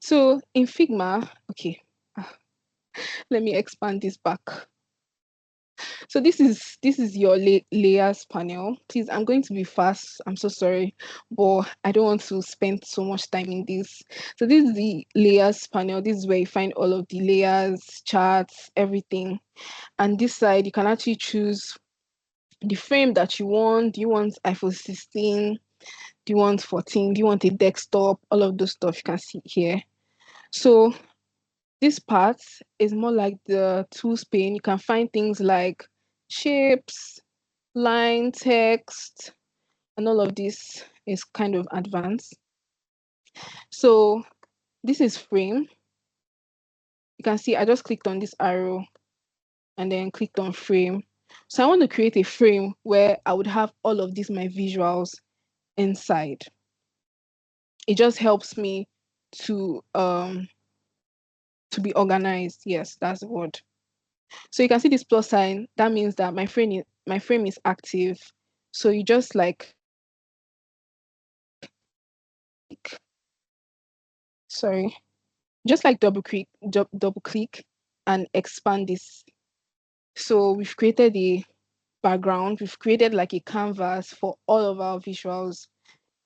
So in Figma, okay, let me expand this back. So this is your layers panel. Please, I'm going to be fast. I'm so sorry, but I don't want to spend so much time in this. So this is the layers panel. This is where you find all of the layers, charts, everything. And this side, you can actually choose the frame that you want. Do you want iPhone 16? Do you want 14? Do you want a desktop? All of those stuff you can see here. So this part is more like the tools pane. You can find things like shapes, line, text, and all of this is kind of advanced. So this is frame. You can see I just clicked on this arrow and then clicked on frame. So I want to create a frame where I would have all of these, my visuals inside. It just helps me to be organized. Yes, that's the word. So you can see this plus sign. That means that my frame is active. So you just like, sorry, just like double click and expand this. So we've created a background. We've created like a canvas for all of our visuals.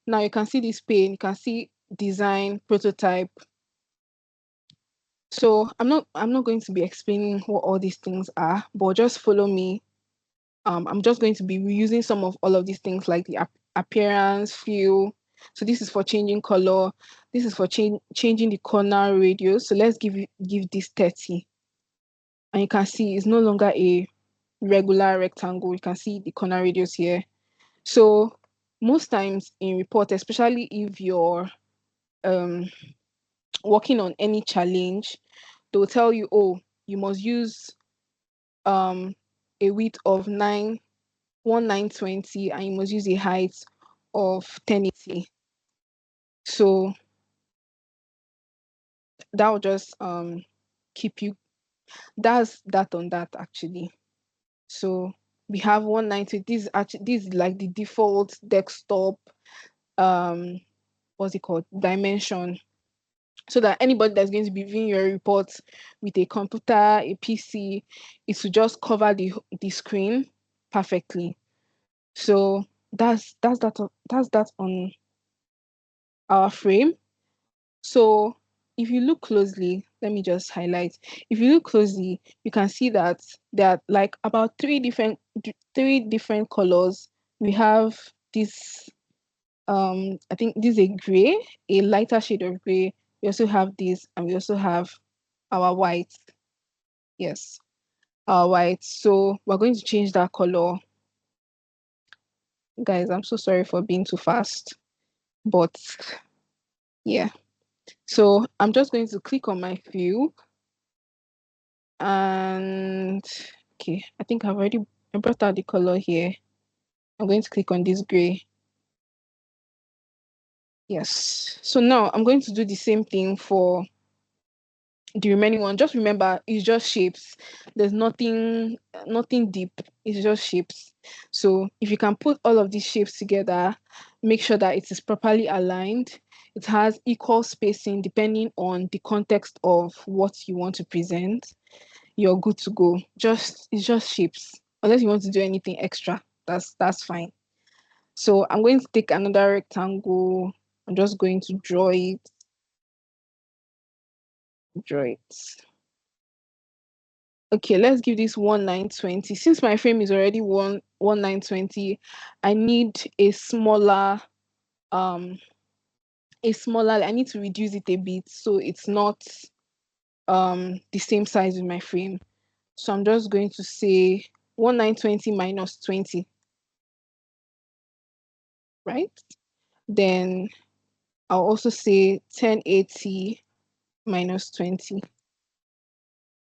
Now you can see this pane. You can see design, prototype. So I'm not going to be explaining what all these things are, but just follow me. I'm just going to be reusing some of all of these things like the appearance, feel. So this is for changing color. This is for changing the corner radius. So let's give this 30. And you can see it's no longer a regular rectangle. You can see the corner radius here. So most times in report, especially if you're working on any challenge, they'll tell you, oh, you must use a width of 920 and you must use a height of 1080. So that will just keep you. That's that on that actually. So we have 190. This is like the default desktop what's it called, dimension, so that anybody that's going to be viewing your reports with a computer, a PC, it will just cover the screen perfectly. So that's that on our frame. So if you look closely, let me just highlight. If you look closely, you can see that there are like about three different colors. We have this I think this is a gray, a lighter shade of gray. We also have this, and we also have our white. Yes, our white. So we're going to change that color. Guys, I'm so sorry for being too fast, but yeah. So I'm just going to click on my view, and okay, I think I brought out the color here. I'm going to click on this gray. Yes. So now I'm going to do the same thing for the remaining one. Just remember, it's just shapes. There's nothing deep. It's just shapes. So if you can put all of these shapes together, make sure that it is properly aligned. It has equal spacing depending on the context of what you want to present. You're good to go. It's just shapes. Unless you want to do anything extra, that's fine. So I'm going to take another rectangle. I'm just going to draw it. Draw it. Okay, let's give this 1920. Since my frame is already 1920, I need I need to reduce it a bit so it's not the same size with my frame. So I'm just going to say 1920 minus 20, right? Then I'll also say 1080 minus 20.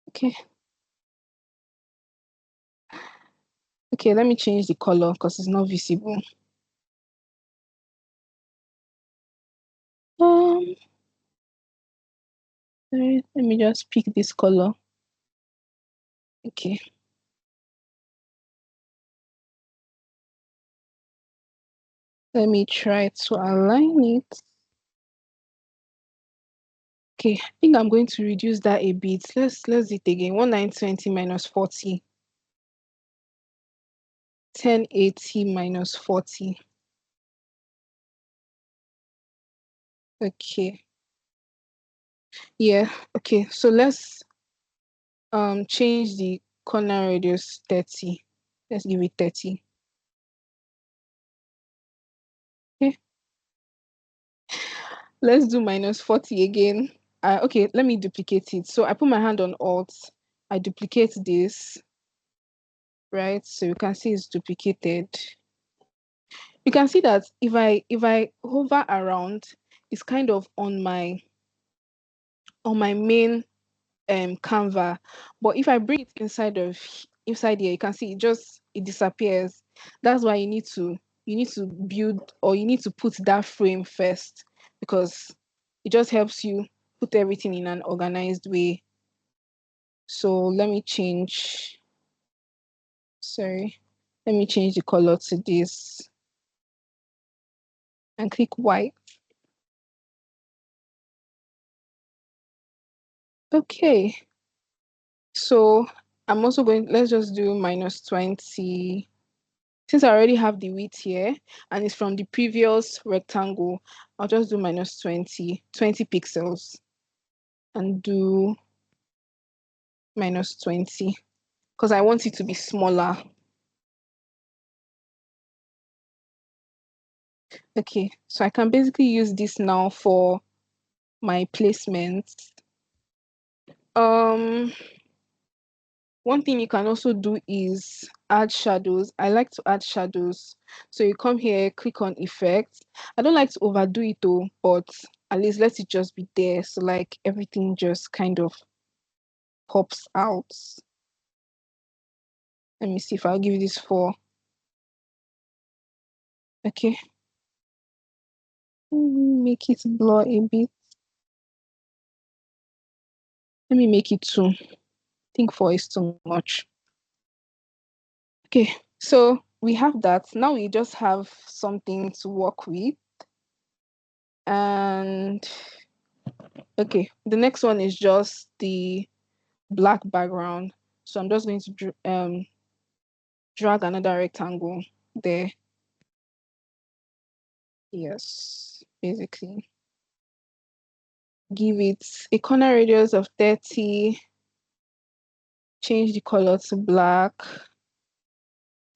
Okay. Okay, let me change the color because it's not visible. Sorry, let me just pick this color. Okay. Let me try to align it. Okay, I think I'm going to reduce that a bit. Let's do it again. 1920 minus 40. 1080 minus 40. Okay. Yeah, okay. So let's change the corner radius 30. Let's give it 30. Okay. Let's do minus 40 again. Okay, let me duplicate it. So I put my hand on Alt. I duplicate this, right? So you can see it's duplicated. You can see that if I hover around, it's kind of on my main Canva. But if I bring it inside here, you can see it disappears. That's why you need to build, or you need to put that frame first, because it just helps you put everything in an organized way. So let me change, sorry, let me change the color to this and click white. Okay. So I'm also let's just do minus 20. Since I already have the width here and it's from the previous rectangle, I'll just do minus 20 pixels and do minus 20 because I want it to be smaller. Okay, so I can basically use this now for my placement. One thing you can also do is add shadows. I like to add shadows. So you come here, click on effects. I don't like to overdo it though, but at least let it just be there. So like everything just kind of pops out. Let me see if I'll give this 4. Okay. Make it blur a bit. Let me make it 2. I think 4 is too much. Okay, so we have that. Now we just have something to work with. And okay, the next one is just the black background. So I'm just going to drag another rectangle there. Yes, basically. Give it a corner radius of 30. Change the color to black.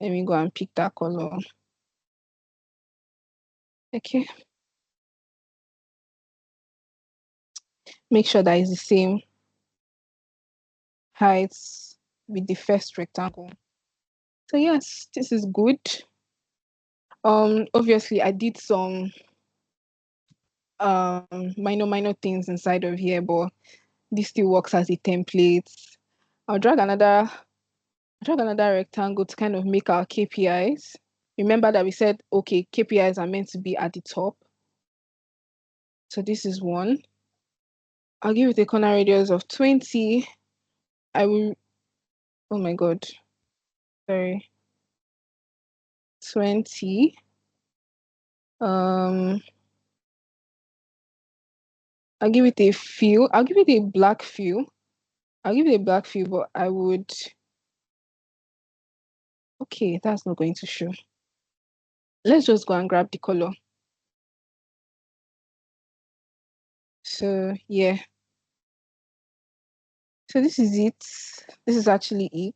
Let me go and pick that color. Okay. Make sure that it's the same height with the first rectangle. So yes, this is good. Obviously I did some minor things inside of here, but this still works as a template. I'll drag another rectangle to kind of make our KPIs. Remember that we said, okay, KPIs are meant to be at the top. So this is one. I'll give it a corner radius of 20. I will, oh my God, sorry, 20. I'll give it a fill. I'll give it a black fill. But I would, okay, that's not going to show. Let's just go and grab the color. So yeah. So this is it. This is actually it.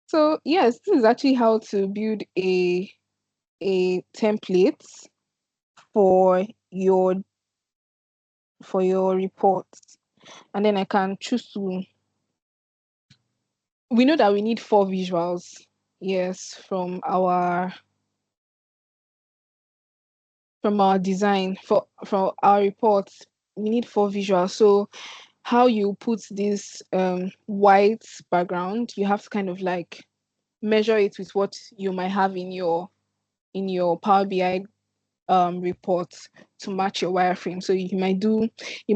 So yes, this is actually how to build a template for your reports. And then I can choose to, we know that we need 4 visuals. Yes, from our design from our reports, we need 4 visuals. So how you put this white background, you have to kind of like measure it with what you might have in your Power BI reports to match your wireframe. So you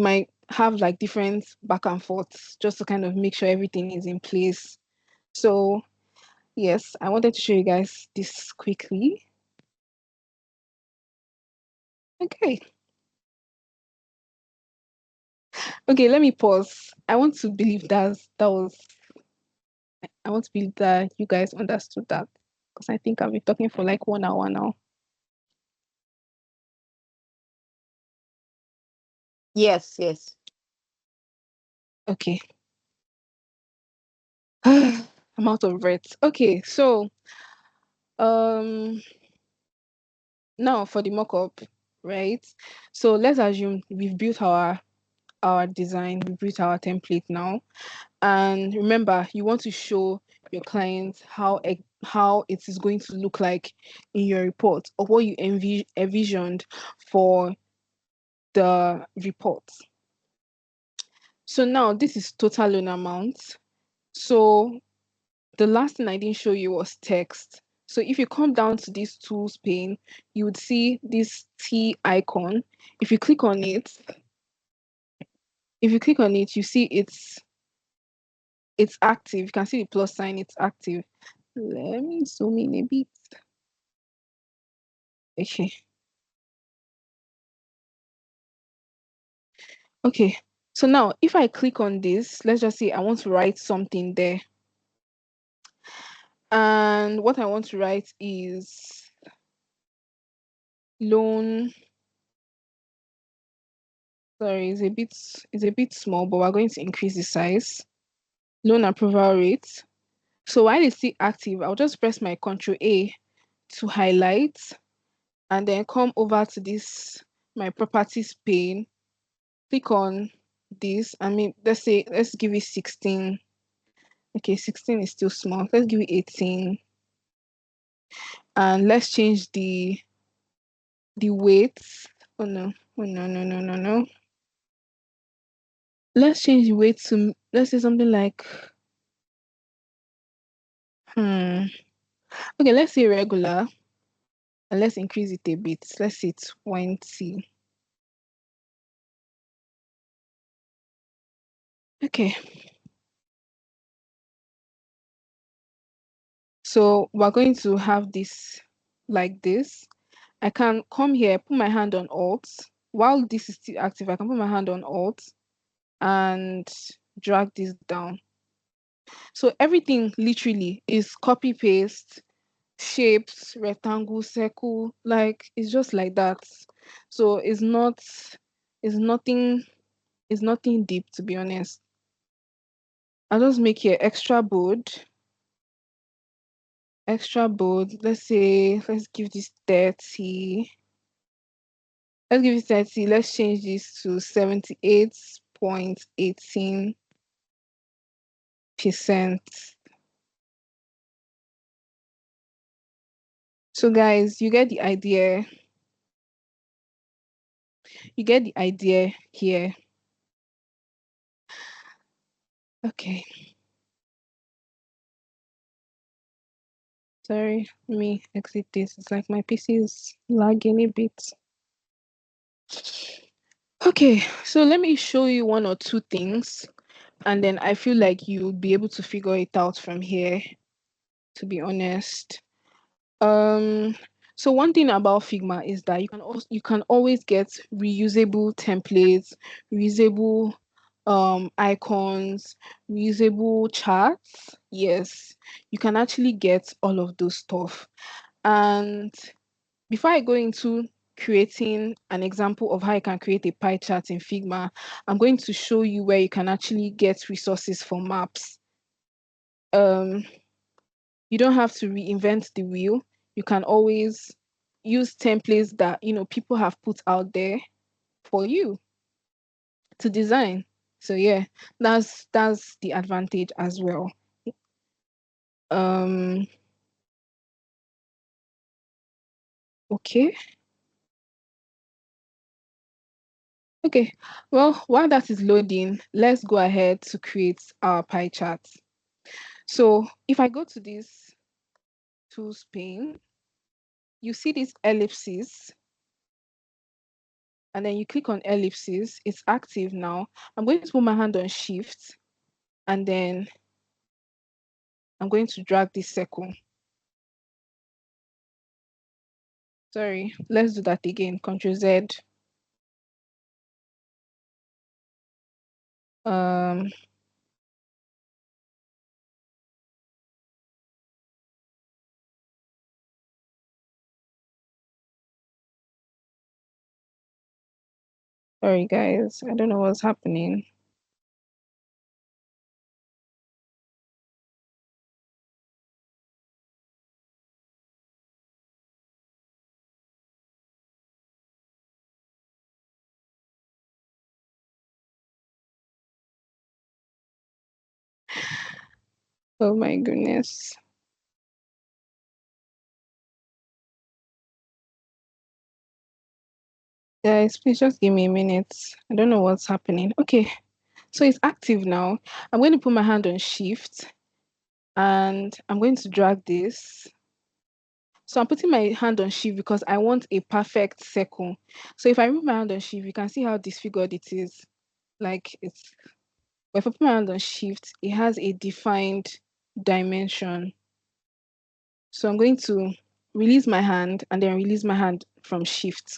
might have like different back and forths just to kind of make sure everything is in place. So yes, I wanted to show you guys this quickly. Okay. Okay, let me pause. I want to believe I want to believe that you guys understood that, because I think I've been talking for like 1 hour now. Yes. Okay. I'm out of breath. Okay, so now for the mock-up, right? So let's assume we've built our design, we've built our template now. And remember, you want to show your clients how it is going to look like in your report, or what you envisioned for the report. So now this is total loan amount. So the last thing I didn't show you was text. So if you come down to this tools pane, you would see this T icon. If you click on it, you see it's active. You can see the plus sign, it's active. Let me zoom in a bit. Okay. Okay. So now if I click on this, let's just say I want to write something there. And what I want to write is loan. Sorry, it's a bit small, but we're going to increase the size. Loan approval rate. So while it's still active, I'll just press my Ctrl A to highlight, and then come over to this, my properties pane, click on this. I mean, let's give it 16. Okay, 16 is still small. Let's give it 18. And let's change the weight. Oh no. No. Let's change the weight to, let's say something like, okay, let's say regular, and let's increase it a bit. Let's say 20. Okay. So we're going to have this like this. I can come here, put my hand on Alt. While this is still active, I can put my hand on Alt and drag this down. So everything literally is copy paste, shapes, rectangle, circle, like it's just like that. So it's nothing, it's nothing deep, to be honest. I'll just make here extra bold. Extra bold. Let's say, let's give this 30. Let's give it 30. Let's change this to 78.18%. So guys, you get the idea. You get the idea here. Okay. Sorry, let me exit this. It's like my PC is lagging a bit. Okay, so let me show you one or two things, and then I feel like you'll be able to figure it out from here, to be honest. Um, so one thing about Figma is that you can always get reusable templates, reusable icons, reusable charts. Yes, you can actually get all of those stuff. And before I go into creating an example of how you can create a pie chart in Figma, I'm going to show you where you can actually get resources for maps. You don't have to reinvent the wheel. You can always use templates that people have put out there for you to design. So yeah, that's the advantage as well. Um okay. Okay, well, while that is loading, let's go ahead to create our pie chart. So if I go to this tools pane, you see these ellipses, and then you click on ellipses. It's active now. I'm going to put my hand on shift, and then I'm going to drag this circle. Sorry, let's do that again. Control Z. Um, sorry guys, I don't know what's happening. Oh my goodness. Guys, please just give me a minute. I don't know what's happening. Okay, so it's active now. I'm going to put my hand on shift, and I'm going to drag this. So I'm putting my hand on shift because I want a perfect circle. So if I remove my hand on shift, you can see how disfigured it is. Like it's, but if I put my hand on shift, it has a defined dimension. So I'm going to release my hand and then release my hand from shift.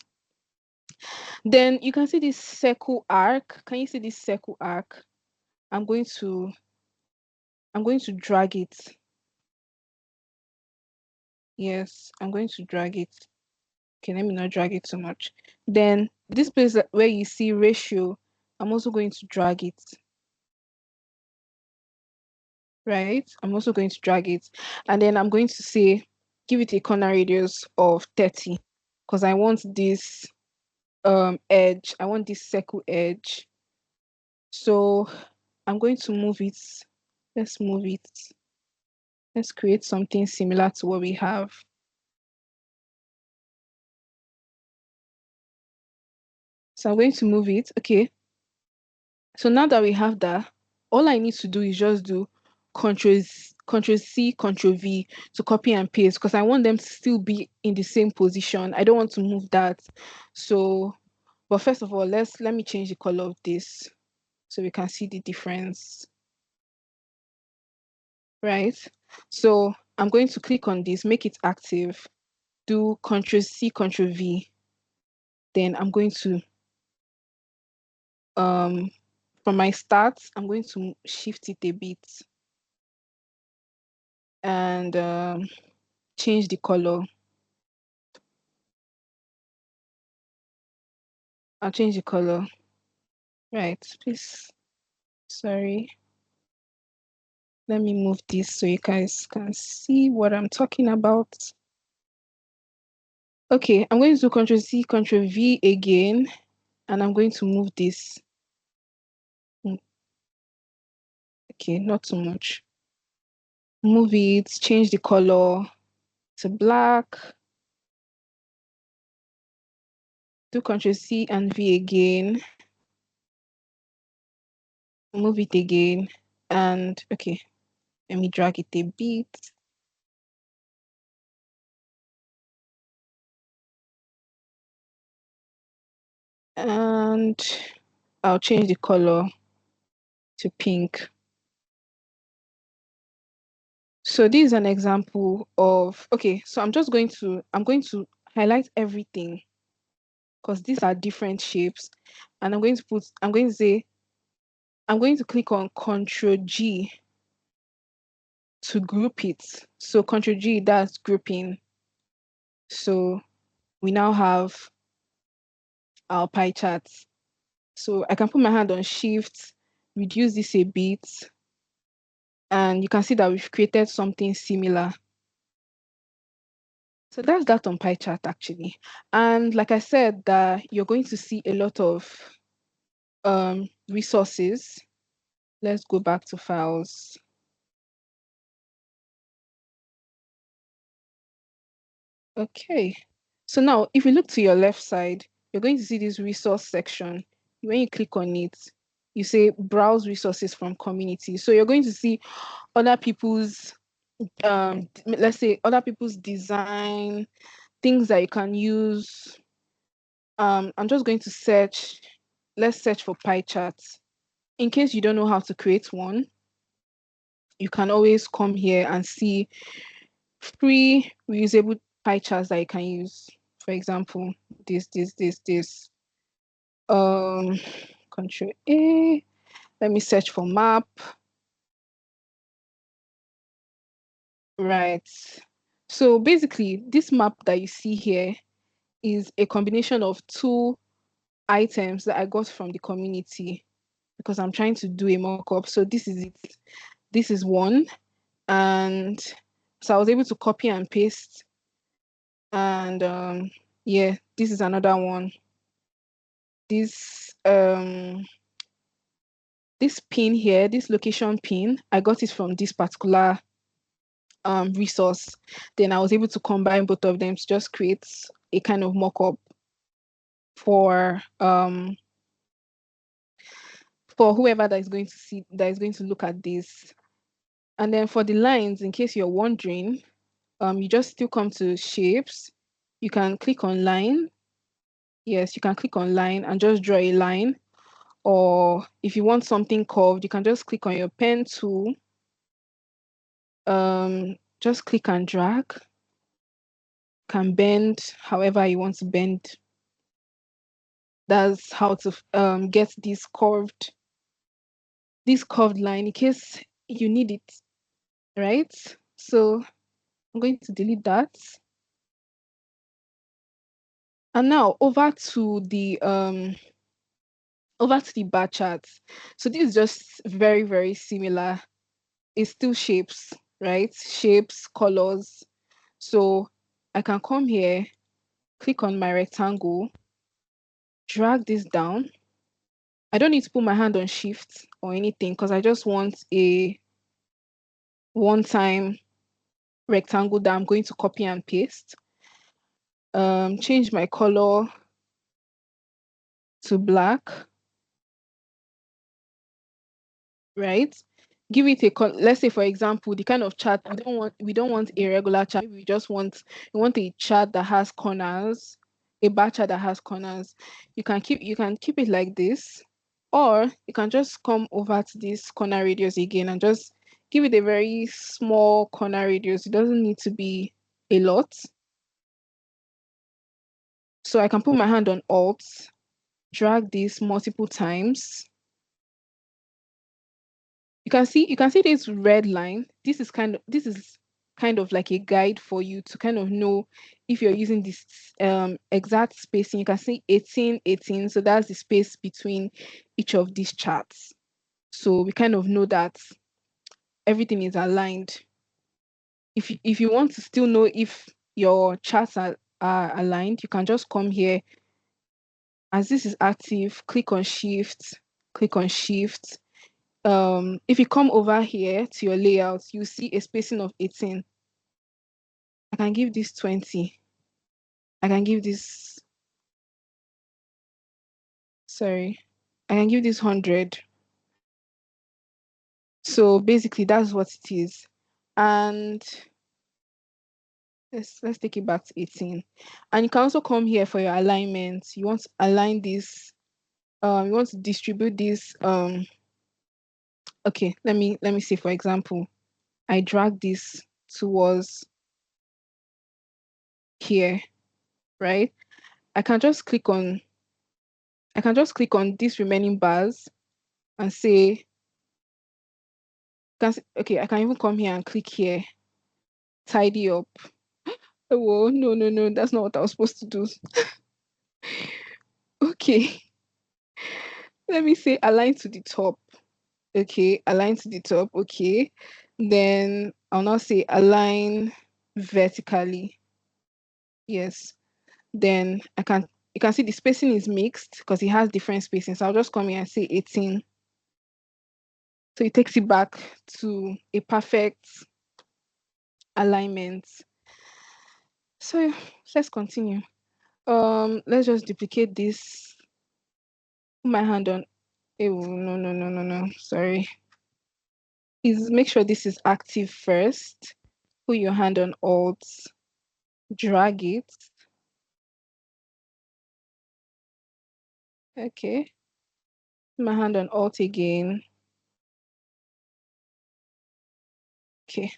Then you can see this circle arc. Can you see this circle arc? I'm going to drag it. Yes, I'm going to drag it. Okay, let me not drag it too much. Then this place where you see ratio, I'm also going to drag it. Right? I'm also going to drag it. And then I'm going to say, give it a corner radius of 30 because I want this edge. I want this circle edge. So I'm going to move it. Let's move it. Let's create something similar to what we have. So I'm going to move it. Okay. So now that we have that, all I need to do is just do Control C, Control V to copy and paste because I want them to still be in the same position. I don't want to move that. So, but first of all, let me change the color of this. so we can see the difference, right? So I'm going to click on this, make it active, do Ctrl+C, Ctrl+V. Then I'm going to, from my start, I'm going to shift it a bit and change the color. I'll change the color. Right, please. Sorry. Let me move this so you guys can see what I'm talking about. Okay, I'm going to do Ctrl+C, Ctrl+V again, and I'm going to move this. Okay, not too much. Move it, change the color to black. Do Ctrl+C and V again. Move it again. And okay, let me drag it a bit. And I'll change the color to pink. So this is an example of, okay, so I'm going to highlight everything because these are different shapes. And I'm going to click on Ctrl+G to group it. So Ctrl+G, that's grouping. So we now have our pie charts. So I can put my hand on Shift, reduce this a bit, and you can see that we've created something similar. So that's that on pie chart actually. And like I said, that you're going to see a lot of resources. Let's go back to files. Okay. So now if you look to your left side, you're going to see this resource section. When you click on it, you say browse resources from community. So you're going to see other people's, let's say other people's design, things that you can use. I'm just going to search. Let's search for pie charts. In case you don't know how to create one, you can always come here and see free reusable pie charts that you can use. For example, this. Control A. Let me search for map. Right. So basically, this map that you see here is a combination of two items that I got from the community because I'm trying to do a mock-up. So this is it. This is one. And so I was able to copy and paste. And yeah, this is another one. This this pin here, this location pin, I got it from this particular resource. Then I was able to combine both of them to just create a kind of mock-up for whoever that is going to look at this. And then for the lines, in case you're wondering, you just still come to shapes. You can click on line. Yes, you can click on line and just draw a line. Or if you want something curved, you can just click on your pen tool. Just click and drag. Can bend however you want to bend. That's how to get this curved line in case you need it, right? So I'm going to delete that. And now over to the bar charts. So this is just very, very similar. It's still shapes, right? Shapes, colors. So I can come here, click on my rectangle, drag this down. I don't need to put my hand on shift or anything because I just want a one-time rectangle that I'm going to copy and paste. Change my color to black, right? Give it a let's say for example, the kind of chart we don't want a regular chart. We want a chart that has corners, a bar chart that has corners. You can keep it like this, Or you can just come over to this corner radius again and just give it a very small corner radius. It doesn't need to be a lot. So I can put my hand on Alt, drag this multiple times. You can see this red line. This is kind of like a guide for you to kind of know if you're using this exact spacing. You can see 18, 18. So that's the space between each of these charts. So we kind of know that everything is aligned. If you want to still know if your charts are aligned, you can just come here. As this is active, click on shift, click on shift. If you come over here to your layout, you see a spacing of 18. I can give this 20. I can give this, sorry, I can give this 100. So basically that's what it is. And let's take it back to 18. And you can also come here for your alignment. You want to align this, you want to distribute this. Okay, let me say, for example, I drag this towards here, right? I can just click on these remaining bars and say, okay, I can even come here and click here, tidy up. Oh, no, that's not what I was supposed to do. Okay, let me say align to the top. Okay, align to the top. Okay, then I'll now say align vertically. Yes, then you can see the spacing is mixed because it has different spacing. So I'll just come here and say 18. So it takes it back to a perfect alignment. So let's continue. Let's just duplicate this. Put my hand on. Oh, no. Sorry. Is make sure this is active first. Put your hand on Alt, drag it. Okay. Put my hand on Alt again. Okay.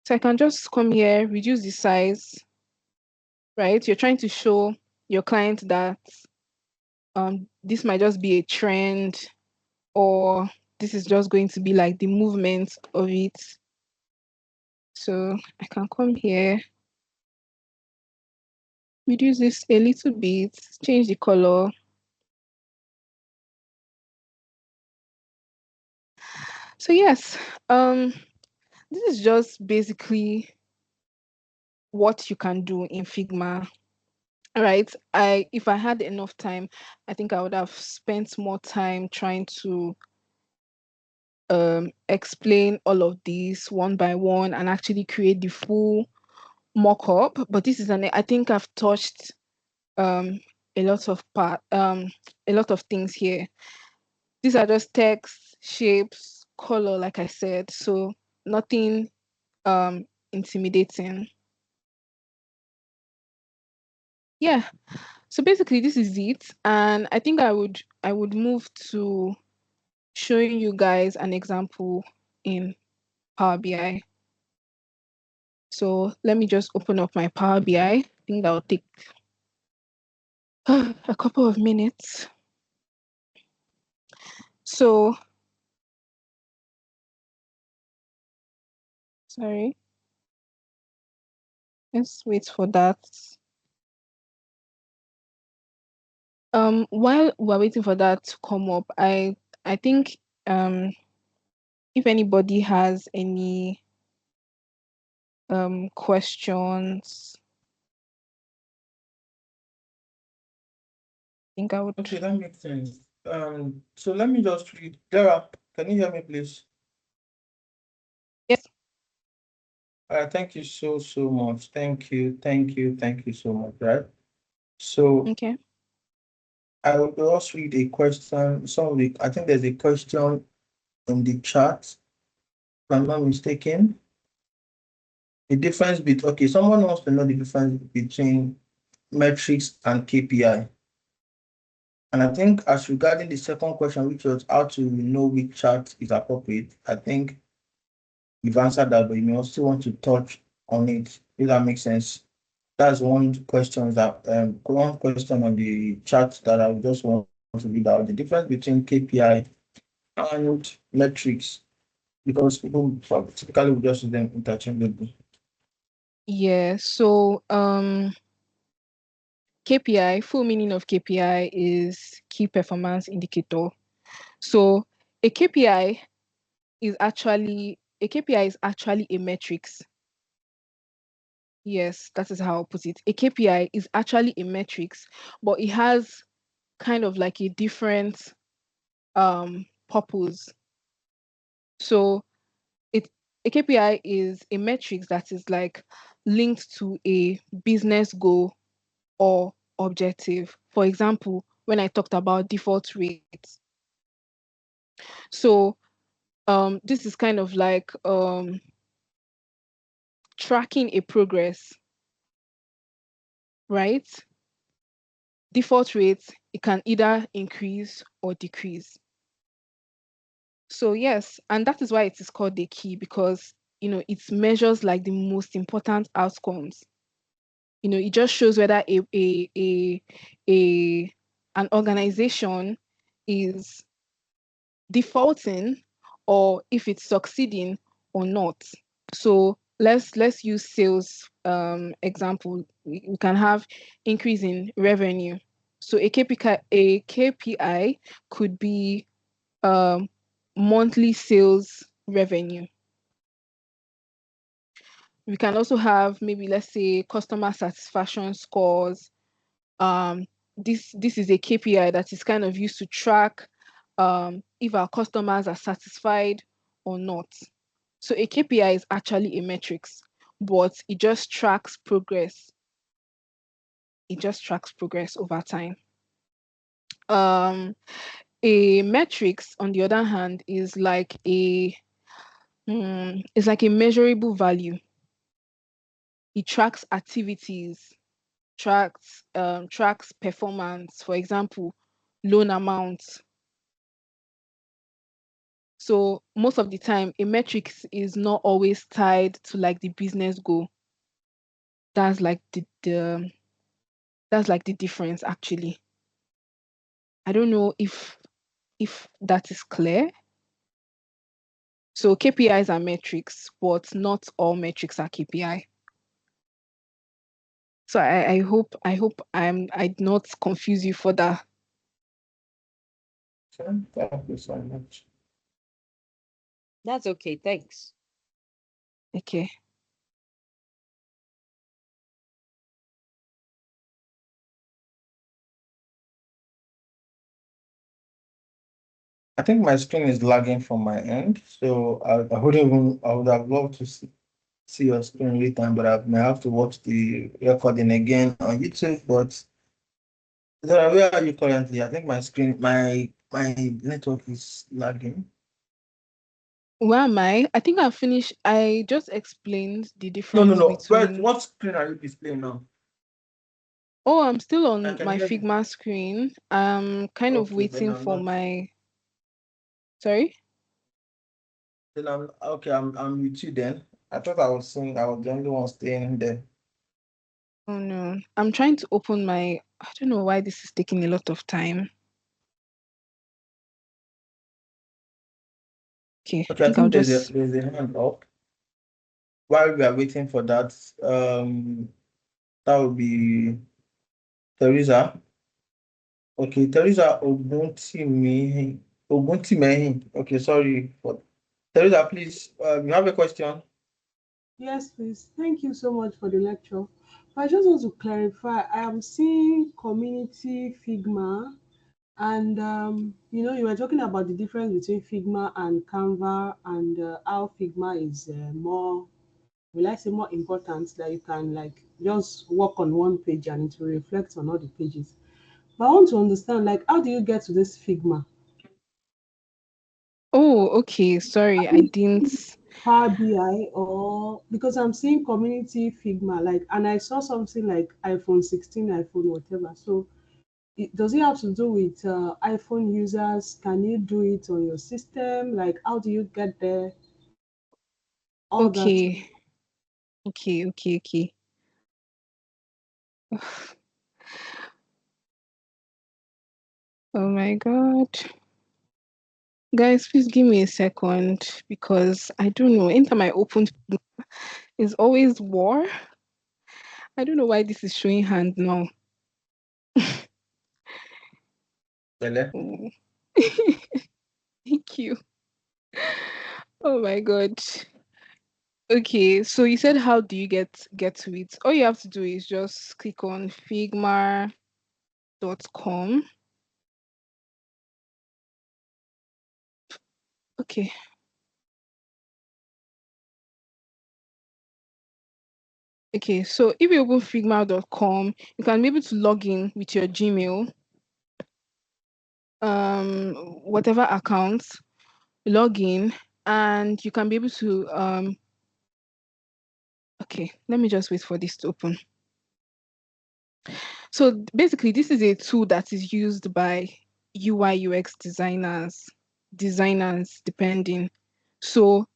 So I can just come here, reduce the size, right? You're trying to show your client that this might just be a trend, or this is just going to be like the movement of it. So I can come here, reduce this a little bit, change the color. So yes, this is just basically what you can do in Figma. Right. If I had enough time, I think I would have spent more time trying to explain all of these one by one and actually create the full mock-up. But this is I think I've touched a lot of a lot of things here. These are just text, shapes, color, like I said. So nothing intimidating. Yeah. So basically this is it. And I think I would move to showing you guys an example in Power BI. So let me just open up my Power BI. I think that will take a couple of minutes. So, sorry. Let's wait for that. While we're waiting for that to come up, I think if anybody has any questions, I think I would. Okay, that makes sense. So let me just read. Dara, can you hear me, please? Yes. Thank you so much. Thank you so much. Right. So Okay. I will also read a question. I think there's a question in the chat, if I'm not mistaken. The difference between, okay, someone wants to know the difference between metrics and KPI. And I think as regarding the second question, which was how to know which chart is appropriate, I think you've answered that, but you may also want to touch on it, if that makes sense. That's one question on the chart that I just want to read out. The difference between KPI and metrics, because people typically will just use them interchangeably. Yeah, so KPI, full meaning of KPI is key performance indicator. So a KPI is actually a metrics. Yes, that is how I'll put it. A KPI is actually a metrics, but it has kind of like a different purpose. So it a KPI is a metrics that is like linked to a business goal or objective. For example, when I talked about default rates. So this is kind of like tracking a progress, right? Default rates, it can either increase or decrease. So yes, and that is why it is called the key, because it measures like the most important outcomes. It just shows whether a an organization is defaulting or if it's succeeding or not. So let's use sales example. We can have increase in revenue. So a KPI could be um, monthly sales revenue. We can also have maybe, let's say, customer satisfaction scores. Um, this is a KPI that is kind of used to track if our customers are satisfied or not. So a KPI is actually a metrics, but it just tracks progress. It just tracks progress over time. A metrics, on the other hand, is like it's like a measurable value. It tracks activities, tracks performance. For example, loan amounts. So most of the time, a metrics is not always tied to like the business goal. That's like the difference actually. I don't know if that is clear. So KPIs are metrics, but not all metrics are KPI. So I hope I did not confuse you further. Thank you so much. That's okay. Thanks. Okay. I think my screen is lagging from my end, so I would have loved to see your screen later, but I may have to watch the recording again on YouTube. But Zara, where are you currently? I think my network is lagging. Where am I? I think I finished. I just explained the No, no, difference no. between. What screen are you displaying now? Oh, I'm still I on can my hear you. Figma screen. I'm kind of Okay, then waiting I'm for not. my. Sorry? Then I'm okay. I'm with you then. I thought I was saying I was the only one staying there. Oh no. I'm trying to open my. I don't know why this is taking a lot of time. Okay, I Okay, I think I'll think just. there's a hand up. While we are waiting for that, that would be Teresa. Okay, Teresa Oguntimehin. Okay, sorry for Teresa. Please, you have a question. Yes, please. Thank you so much for the lecture. I just want to clarify. I am seeing community Figma, and you were talking about the difference between Figma and Canva, and how Figma is more, will I say, more important, that you can like just work on one page and it will reflect on all the pages. But I want to understand, like, how do you get to this Figma? Oh, okay. Sorry, I didn't. Power BI, or because I'm seeing community Figma, like, and I saw something like iPhone 16, iPhone whatever. So does it have to do with iPhone users? Can you do it on your system? Like, how do you get there? All that. Okay. Okay. Oh my God. Guys, please give me a second because I don't know. Anytime I open, it's always war. I don't know why this is showing hand now. Bele. Oh. Thank you. Oh my God. Okay, so you said how do you get to it? All you have to do is just click on figma.com. Okay. Okay, so if you open figma.com, you can be able to log in with your Gmail, whatever account, log in, and you can be able to okay, let me just wait for this to open. So basically, this is a tool that is used by UI UX designers depending. So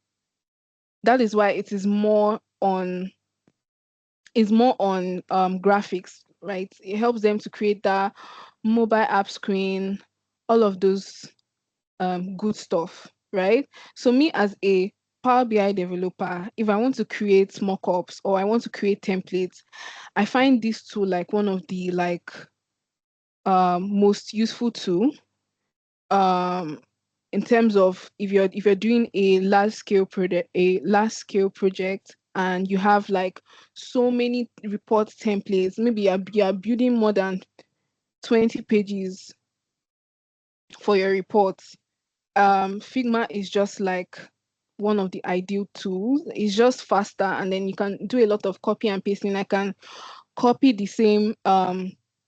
that is why it is more on graphics, right? It helps them to create that mobile app screen, all of those good stuff, right? So me as a Power BI developer, if I want to create mockups or I want to create templates, I find this tool like one of the most useful tool in terms of if you're doing a large scale project and you have like so many report templates, maybe you're building more than 20 pages for your reports. Figma is just like one of the ideal tools. It's just faster, and then you can do a lot of copy and pasting. I can copy the same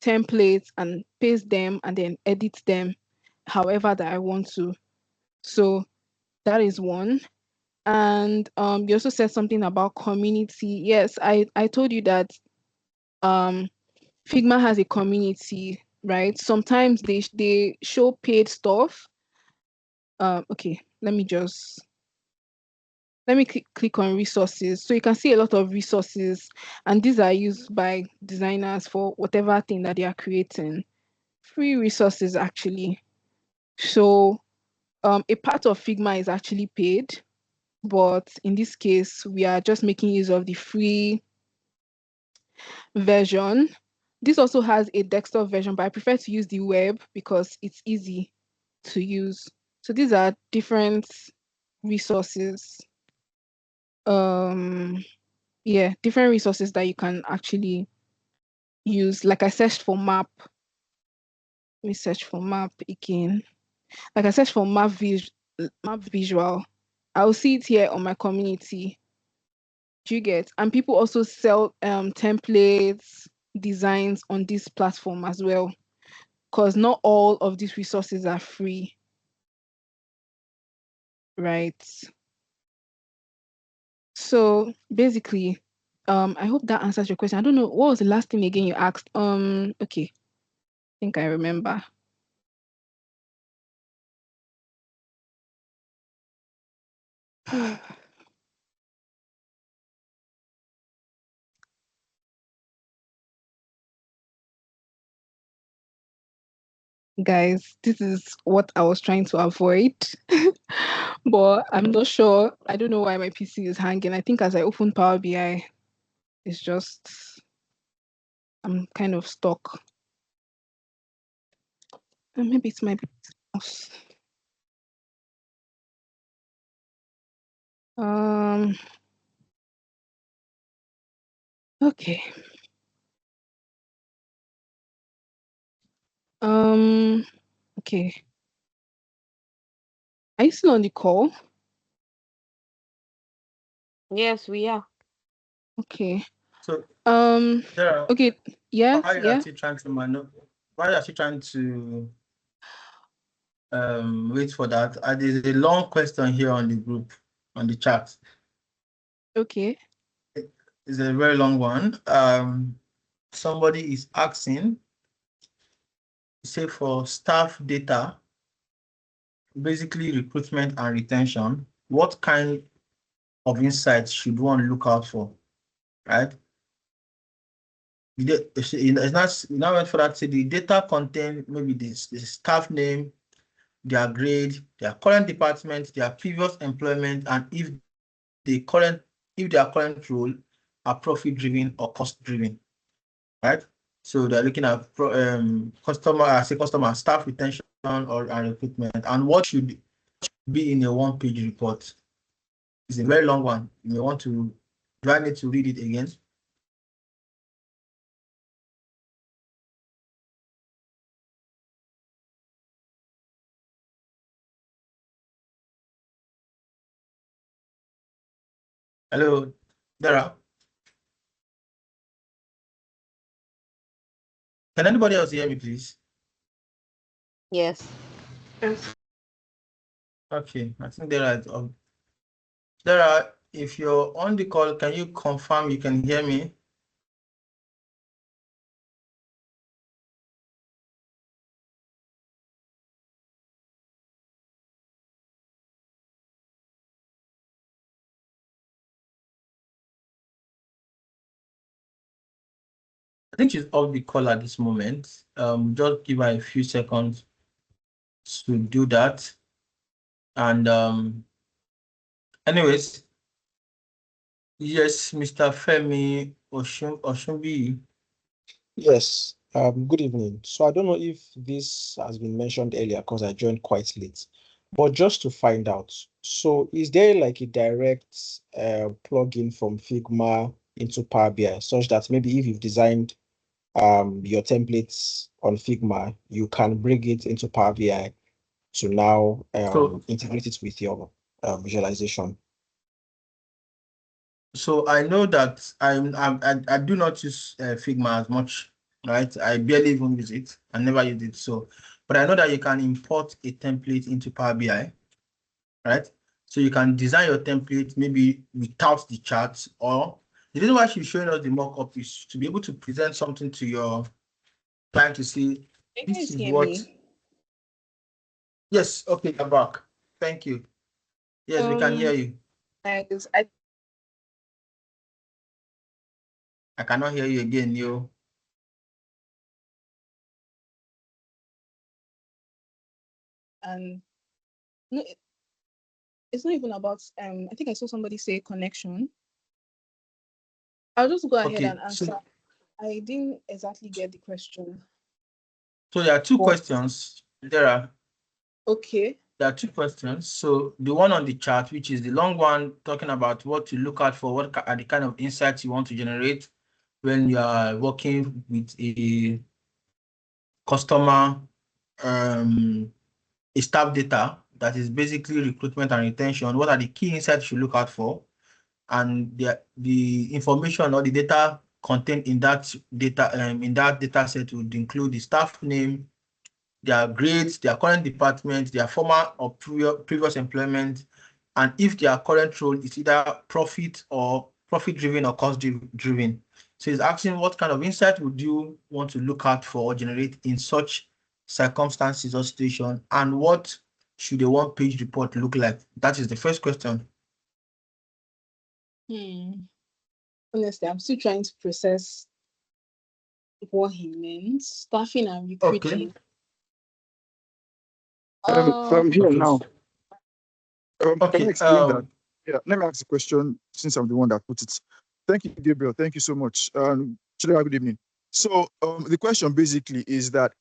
templates and paste them and then edit them however that I want to. So that is one. And you also said something about community. Yes, I told you that Figma has a community, right? Sometimes they show paid stuff. Okay, let me click on resources. So you can see a lot of resources, and these are used by designers for whatever thing that they are creating. Free resources actually. So a part of Figma is actually paid, but in this case, we are just making use of the free version. This also has a desktop version, but I prefer to use the web because it's easy to use. So these are different resources. Yeah, different resources that you can actually use. Like I searched for map. Let me search for map again. Like I searched for map visual. I'll see it here on my community. Do you get? And people also sell templates, designs on this platform as well, because not all of these resources are free, right? So basically, I hope that answers your question. I don't know, what was the last thing again you asked? Okay, I think I remember. Guys, this is what I was trying to avoid, but I'm not sure. I don't know why my PC is hanging. I think as I open Power BI, it's just, I'm kind of stuck. Maybe it's my mouse. Okay. Okay. Are you still on the call? Yes, we are. Okay. So Okay. Yeah. why are you actually trying to why are you actually trying to wait for that? There's a long question here on the group, on the chat. Okay. It's a very long one. Somebody is asking, say for staff data, basically recruitment and retention, what kind of insights should one look out for, right? It's not, now went for that, say the data contain maybe the staff name, their grade, their current department, their previous employment, and if their current role are profit driven or cost driven, right? So they're looking at customer staff retention or and recruitment, and what should be in a one-page report. It's a very long one. You may want to. Do I need to read it again? Hello, Dara. Can anybody else hear me, please? Yes. Yes. Okay, I think Dara is up. Dara, if you're on the call, can you confirm you can hear me? I think she's off the call at this moment. Just give her a few seconds to do that. And anyways, yes, Mr. Femi Oshunbi. Yes, good evening. So I don't know if this has been mentioned earlier because I joined quite late, but just to find out, so is there like a direct plugin from Figma into Power BI such that maybe if you've designed your templates on Figma, you can bring it into Power BI to now integrate it with your visualization? So I know that I do not use Figma as much, right? I barely even use it. I never use it. So, but I know that you can import a template into Power BI, right? So you can design your template maybe without the charts, or the reason why she's showing us the mock-up is to be able to present something to your client to see this is what. Yes, okay, I'm back. Thank you. Yes, we can hear you. I cannot hear you again, yo. And no, it's not even about I think I saw somebody say connection. I'll just go ahead and answer. So, I didn't exactly get the question. So there are two questions. Okay. There are two questions. So the one on the chart, which is the long one, talking about what to look out for, what are the kind of insights you want to generate when you are working with a customer, a staff data that is basically recruitment and retention. What are the key insights you look out for? And the information or the data contained in that data set would include the staff name, their grades, their current department, their former or previous employment, and if their current role is either profit driven or cost driven. So it's asking what kind of insight would you want to look out for or generate in such circumstances or situation, and what should a one-page report look like? That is the first question. Honestly, I'm still trying to process what he means. Staffing and recruiting. Okay. I'm here now. Okay. Can I explain that? Yeah, let me ask the question since I'm the one that put it. Thank you, Gabriel. Thank you so much. Chidera, good evening. So the question basically is that,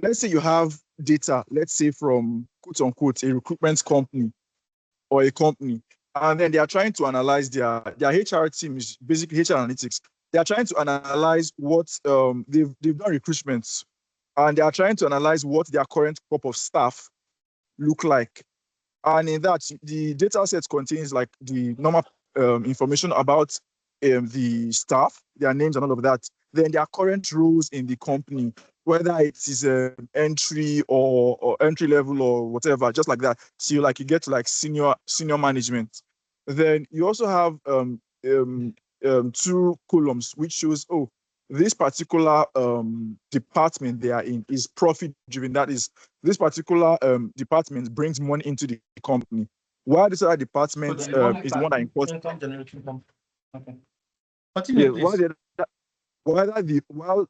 let's say you have data, let's say from quote unquote a recruitment company or a company, and then they are trying to analyze their HR team is basically HR analytics. They are trying to analyze what they've done recruitments, and they are trying to analyze what their current crop of staff look like. And in that, the data set contains like the normal information about the staff, their names and all of that. Then their current roles in the company, whether it is entry or entry level or whatever, just like that. So you get to like senior management. Then you also have two columns which shows this particular department they are in is profit driven. That is, this particular department brings money into the company, while this other department is the one that imports. Income generating company. Okay. Yeah, Continue, please. While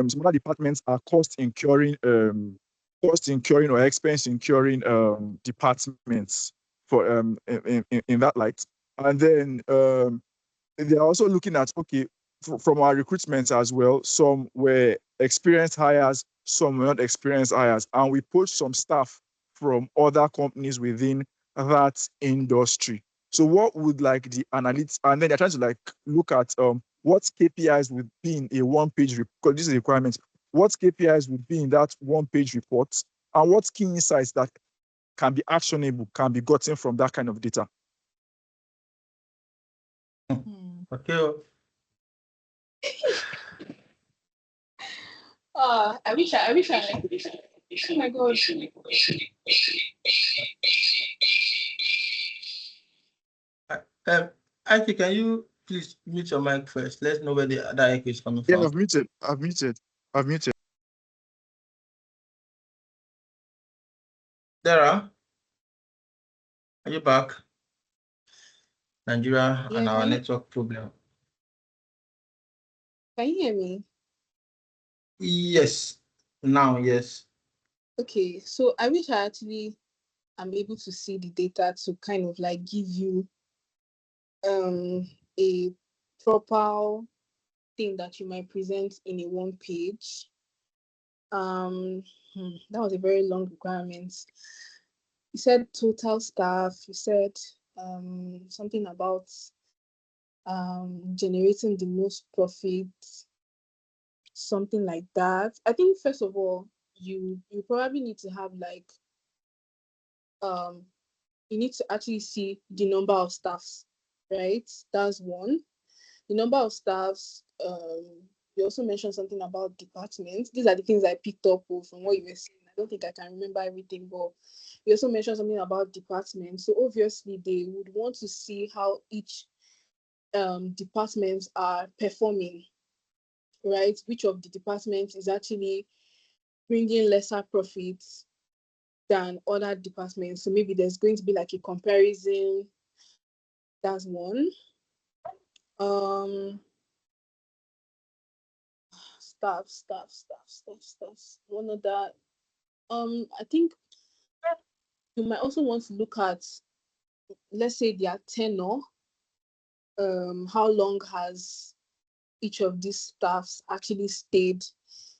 some other departments are cost incurring or expense incurring departments for in that light. And then they're also looking at, okay, from our recruitments as well, some were experienced hires, some were not experienced hires, and we poached some staff from other companies within that industry. So what would like the analytics, and then they're trying to like look at what KPIs would be in a one-page report, because this is a requirement, what KPIs would be in that one-page report, and what key insights that can be actionable, can be gotten from that kind of data. Okay. I wish I. Oh my God. Ike, can you please mute your mic first? Let's know where the other echo is coming Yeah, from. I've muted. Dara, are you back? Nigeria and our network problem. Can you hear me? Yes. Now, yes. Okay, so I wish I actually am able to see the data to kind of like give you a proper thing that you might present in a one page. That was a very long requirement. You said total staff, you said something about generating the most profit, something like that. I think first of all, you probably need to have like you need to actually see the number of staffs, right? That's one. The number of staffs, you also mentioned something about departments. These are the things I picked up from what you were saying. I don't think I can remember everything, but you also mentioned something about departments. So obviously they would want to see how each departments are performing, right? Which of the departments is actually bringing lesser profits than other departments. So maybe there's going to be like a comparison. That's one. Staff. One of that. I think you might also want to look at, let's say, their tenure. How long has each of these staffs actually stayed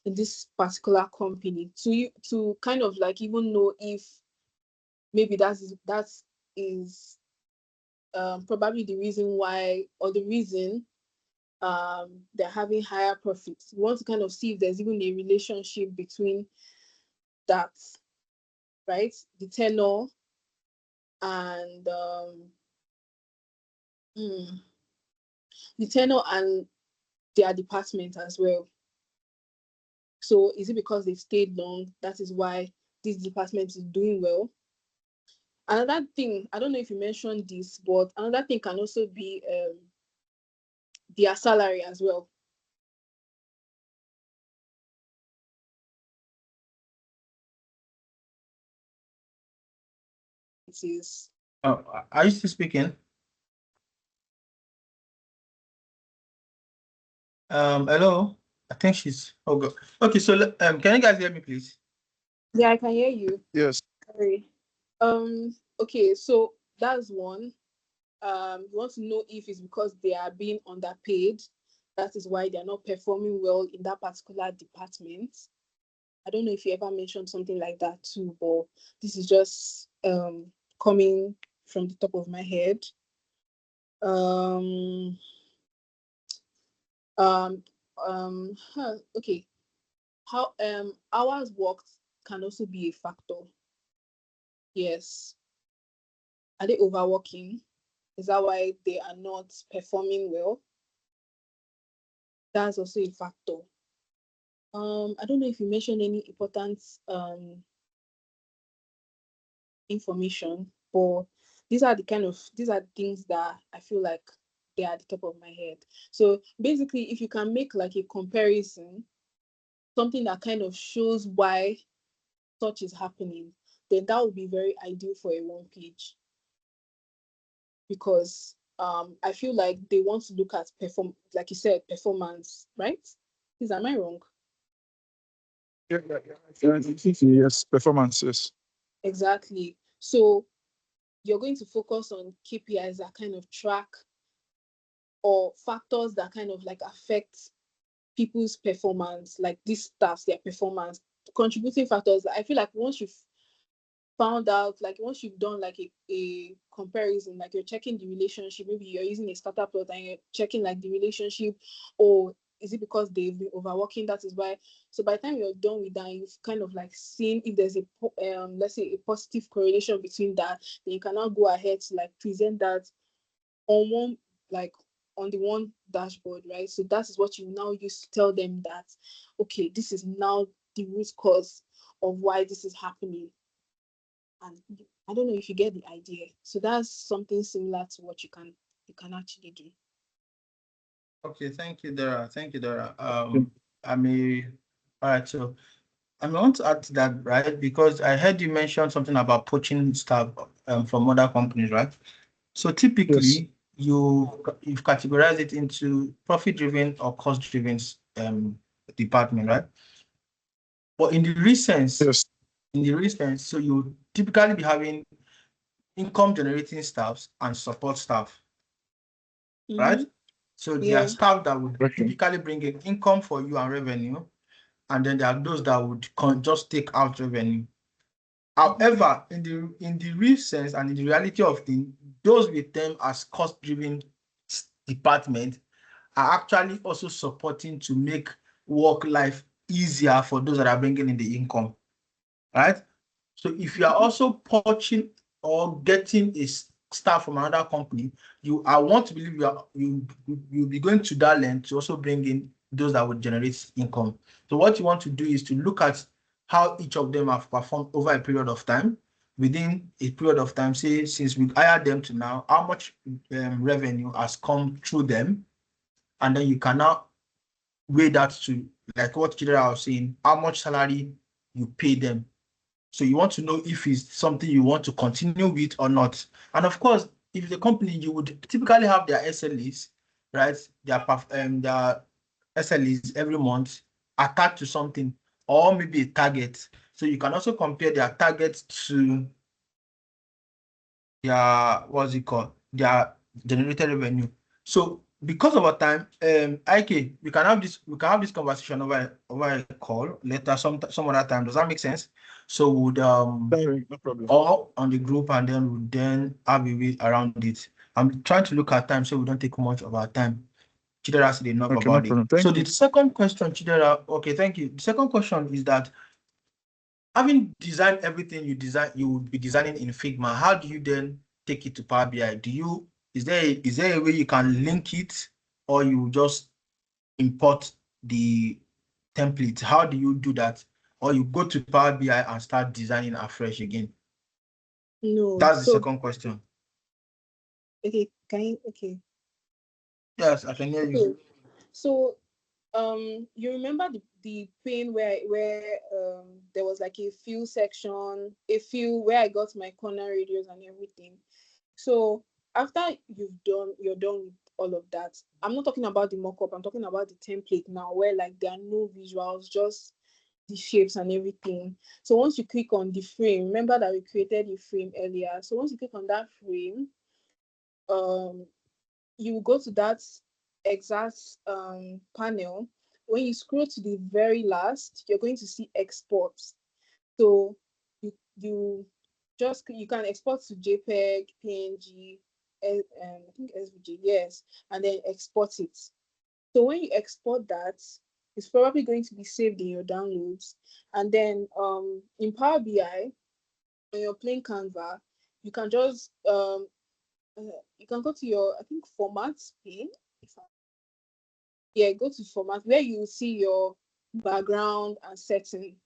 in this particular company to kind of like even know if maybe that is probably the reason why, or the reason they're having higher profits. We want to kind of see if there's even a relationship between that, right? The tenure and the tenure and their department as well. So is it because they've stayed long, that is why this department is doing well? Another thing, I don't know if you mentioned this, but another thing can also be their salary as well. It is. Are you still speaking? Hello. I think she's. Oh God. Okay. So can you guys hear me, please? Yeah, I can hear you. Yes. Sorry. Okay, so that's one. You want to know if it's because they are being underpaid. That is why they're not performing well in that particular department. I don't know if you ever mentioned something like that too, but this is just coming from the top of my head. Okay. How hours worked can also be a factor. Yes. Are they overworking? Is that why they are not performing well? That's also a factor. I don't know if you mentioned any important information, but these are things that I feel like there at the top of my head. So basically, if you can make like a comparison, something that kind of shows why such is happening, then that would be very ideal for a one page. Because I feel like they want to look at like you said, performance, right? Am I wrong? Yeah. Yes, performances. Exactly. So you're going to focus on KPIs that kind of track, or factors that kind of like affect people's performance, like these staffs, their performance, contributing factors. I feel like once you've found out, like once you've done like a comparison, like you're checking the relationship, maybe you're using a starter plot and you're checking like the relationship, or is it because they've been overworking, that is why. So by the time you're done with that, you've kind of like seen if there's a let's say a positive correlation between that, then you can now go ahead to like present that on one, like on the one dashboard, right? So that is what you now use to tell them that, okay, this is now the root cause of why this is happening. And I don't know if you get the idea. So that's something similar to what you can actually do. Okay, thank you, Dara. Thank you, Dara. All right, so I want to add to that, right? Because I heard you mention something about poaching staff from other companies, right? So typically, you've categorized it into profit-driven or cost-driven department, right? But in the recent, so you typically be having income-generating staffs and support staff, right? So there are staff that would typically bring in income for you and revenue, and then there are those that would just take out revenue. However, in the real sense and in the reality of things, those with them as cost-driven department are actually also supporting to make work life easier for those that are bringing in the income, right? So if you are also poaching or getting a staff from another company, I want to believe you'll be going to that length to also bring in those that would generate income. So what you want to do is to look at how each of them have performed over a period of time. Within a period of time, say since we hired them to now, how much revenue has come through them, and then you can now weigh that to, like what Chidera was saying, how much salary you pay them. So you want to know if it's something you want to continue with or not. And of course, if the company, you would typically have their SLEs, right? Their SLEs every month attached to something, or maybe a target. So you can also compare their targets to their, what's it called? Their generated revenue. So because of our time, IK, we can have this conversation over a call later, some other time. Does that make sense? So would No problem. all on the group, and then would then have a way around it. I'm trying to look at time so we don't take much of our time. Chidera said enough Okay, about no problem. it. Thank So you. the second question, Chidera, okay, thank you. The second question is that having designed everything you would be designing in Figma, how do you then take it to Power BI? Is there a way you can link it, or you just import the template? How do you do that? Or you go to Power BI and start designing afresh again? No. That's the second question. Okay, okay. Yes, I can hear you. So you remember the pane where there was like a fill section, where I got my corner radius and everything. So after you're done with all of that, I'm not talking about the mock-up, I'm talking about the template now, where like there are no visuals, just the shapes and everything. So once you click on the frame, remember that we created a frame earlier. So once you click on that frame, you will go to that exact panel. When you scroll to the very last, you're going to see exports. So you can export to JPEG, PNG, I think SVG, yes, and then export it. So when you export that, it's probably going to be saved in your downloads. And then in Power BI, when you're playing Canva, you can just you can go to your, I think, format pane. Go to format where you see your background and setting.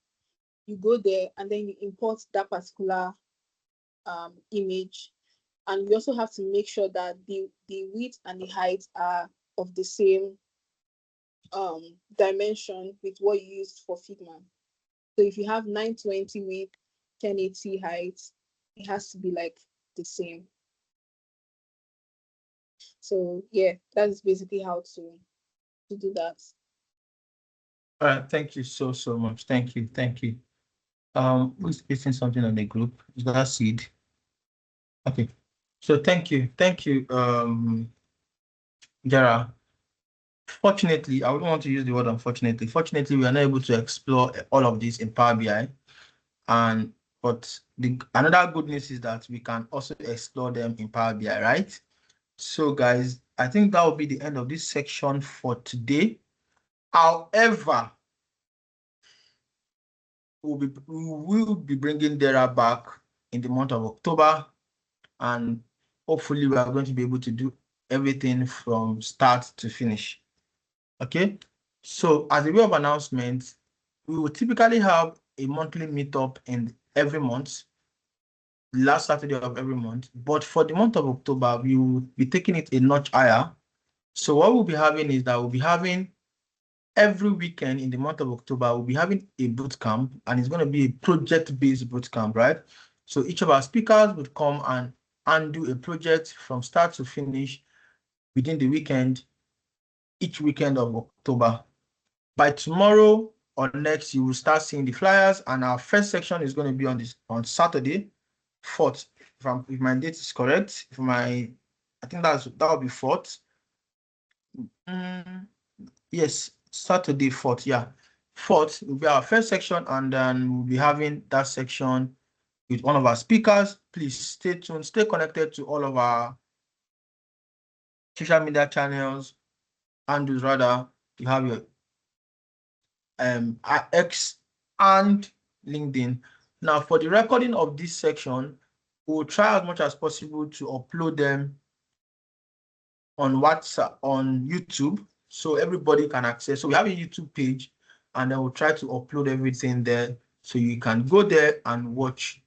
You go there and then you import that particular image, And we also have to make sure that the width and the height are of the same dimension with what you used for Figma. So if you have 920 width, 1080 height, it has to be like the same. So yeah, that's basically how to do that. All right, thank you so much. Thank you. Who's posting something on the group? Is that Seed? Okay. So thank you, Jara. Fortunately, I wouldn't want to use the word unfortunately. Fortunately, we are not able to explore all of this in Power BI. But another good news is that we can also explore them in Power BI, right? So guys, I think that will be the end of this section for today. However, we will be bringing Dara back in the month of October, and hopefully we are going to be able to do everything from start to finish. Okay, so as a way of announcement, we will typically have a monthly meetup in every month, last Saturday of every month. But for the month of October, we will be taking it a notch higher. So what we'll be having is that we'll be having every weekend in the month of October, we'll be having a boot camp, and it's going to be a project-based boot camp, right? So each of our speakers would come and do a project from start to finish within the weekend, each weekend of October. By tomorrow or next, you will start seeing the flyers, and our first section is going to be on Saturday, 4th. If my date is correct, I think that will be 4th. Yes, Saturday 4th. Yeah, 4th will be our first section, and then we'll be having that section with one of our speakers. Please stay tuned, stay connected to all of our social media channels, and rather you have your X and LinkedIn. Now, for the recording of this section, we'll try as much as possible to upload them on WhatsApp, on YouTube, so everybody can access. So we have a YouTube page, and then we'll try to upload everything there, so you can go there and watch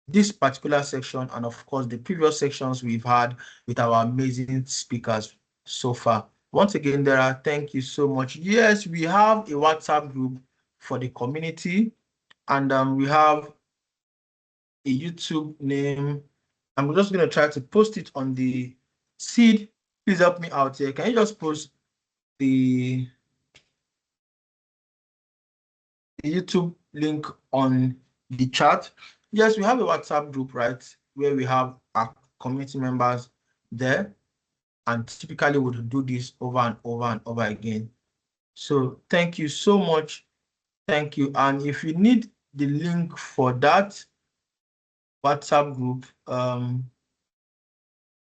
this particular section, and of course the previous sections we've had with our amazing speakers so far. Once again, Dara, thank you so much. Yes, we have a WhatsApp group for the community, and we have a YouTube name. I'm just going to try to post it on the Seed. Please help me out here. Can you just post the YouTube link on the chat? Yes, we have a WhatsApp group, right, where we have our community members there, and typically we do this over and over and over again. So thank you so much. Thank you. And if you need the link for that WhatsApp group,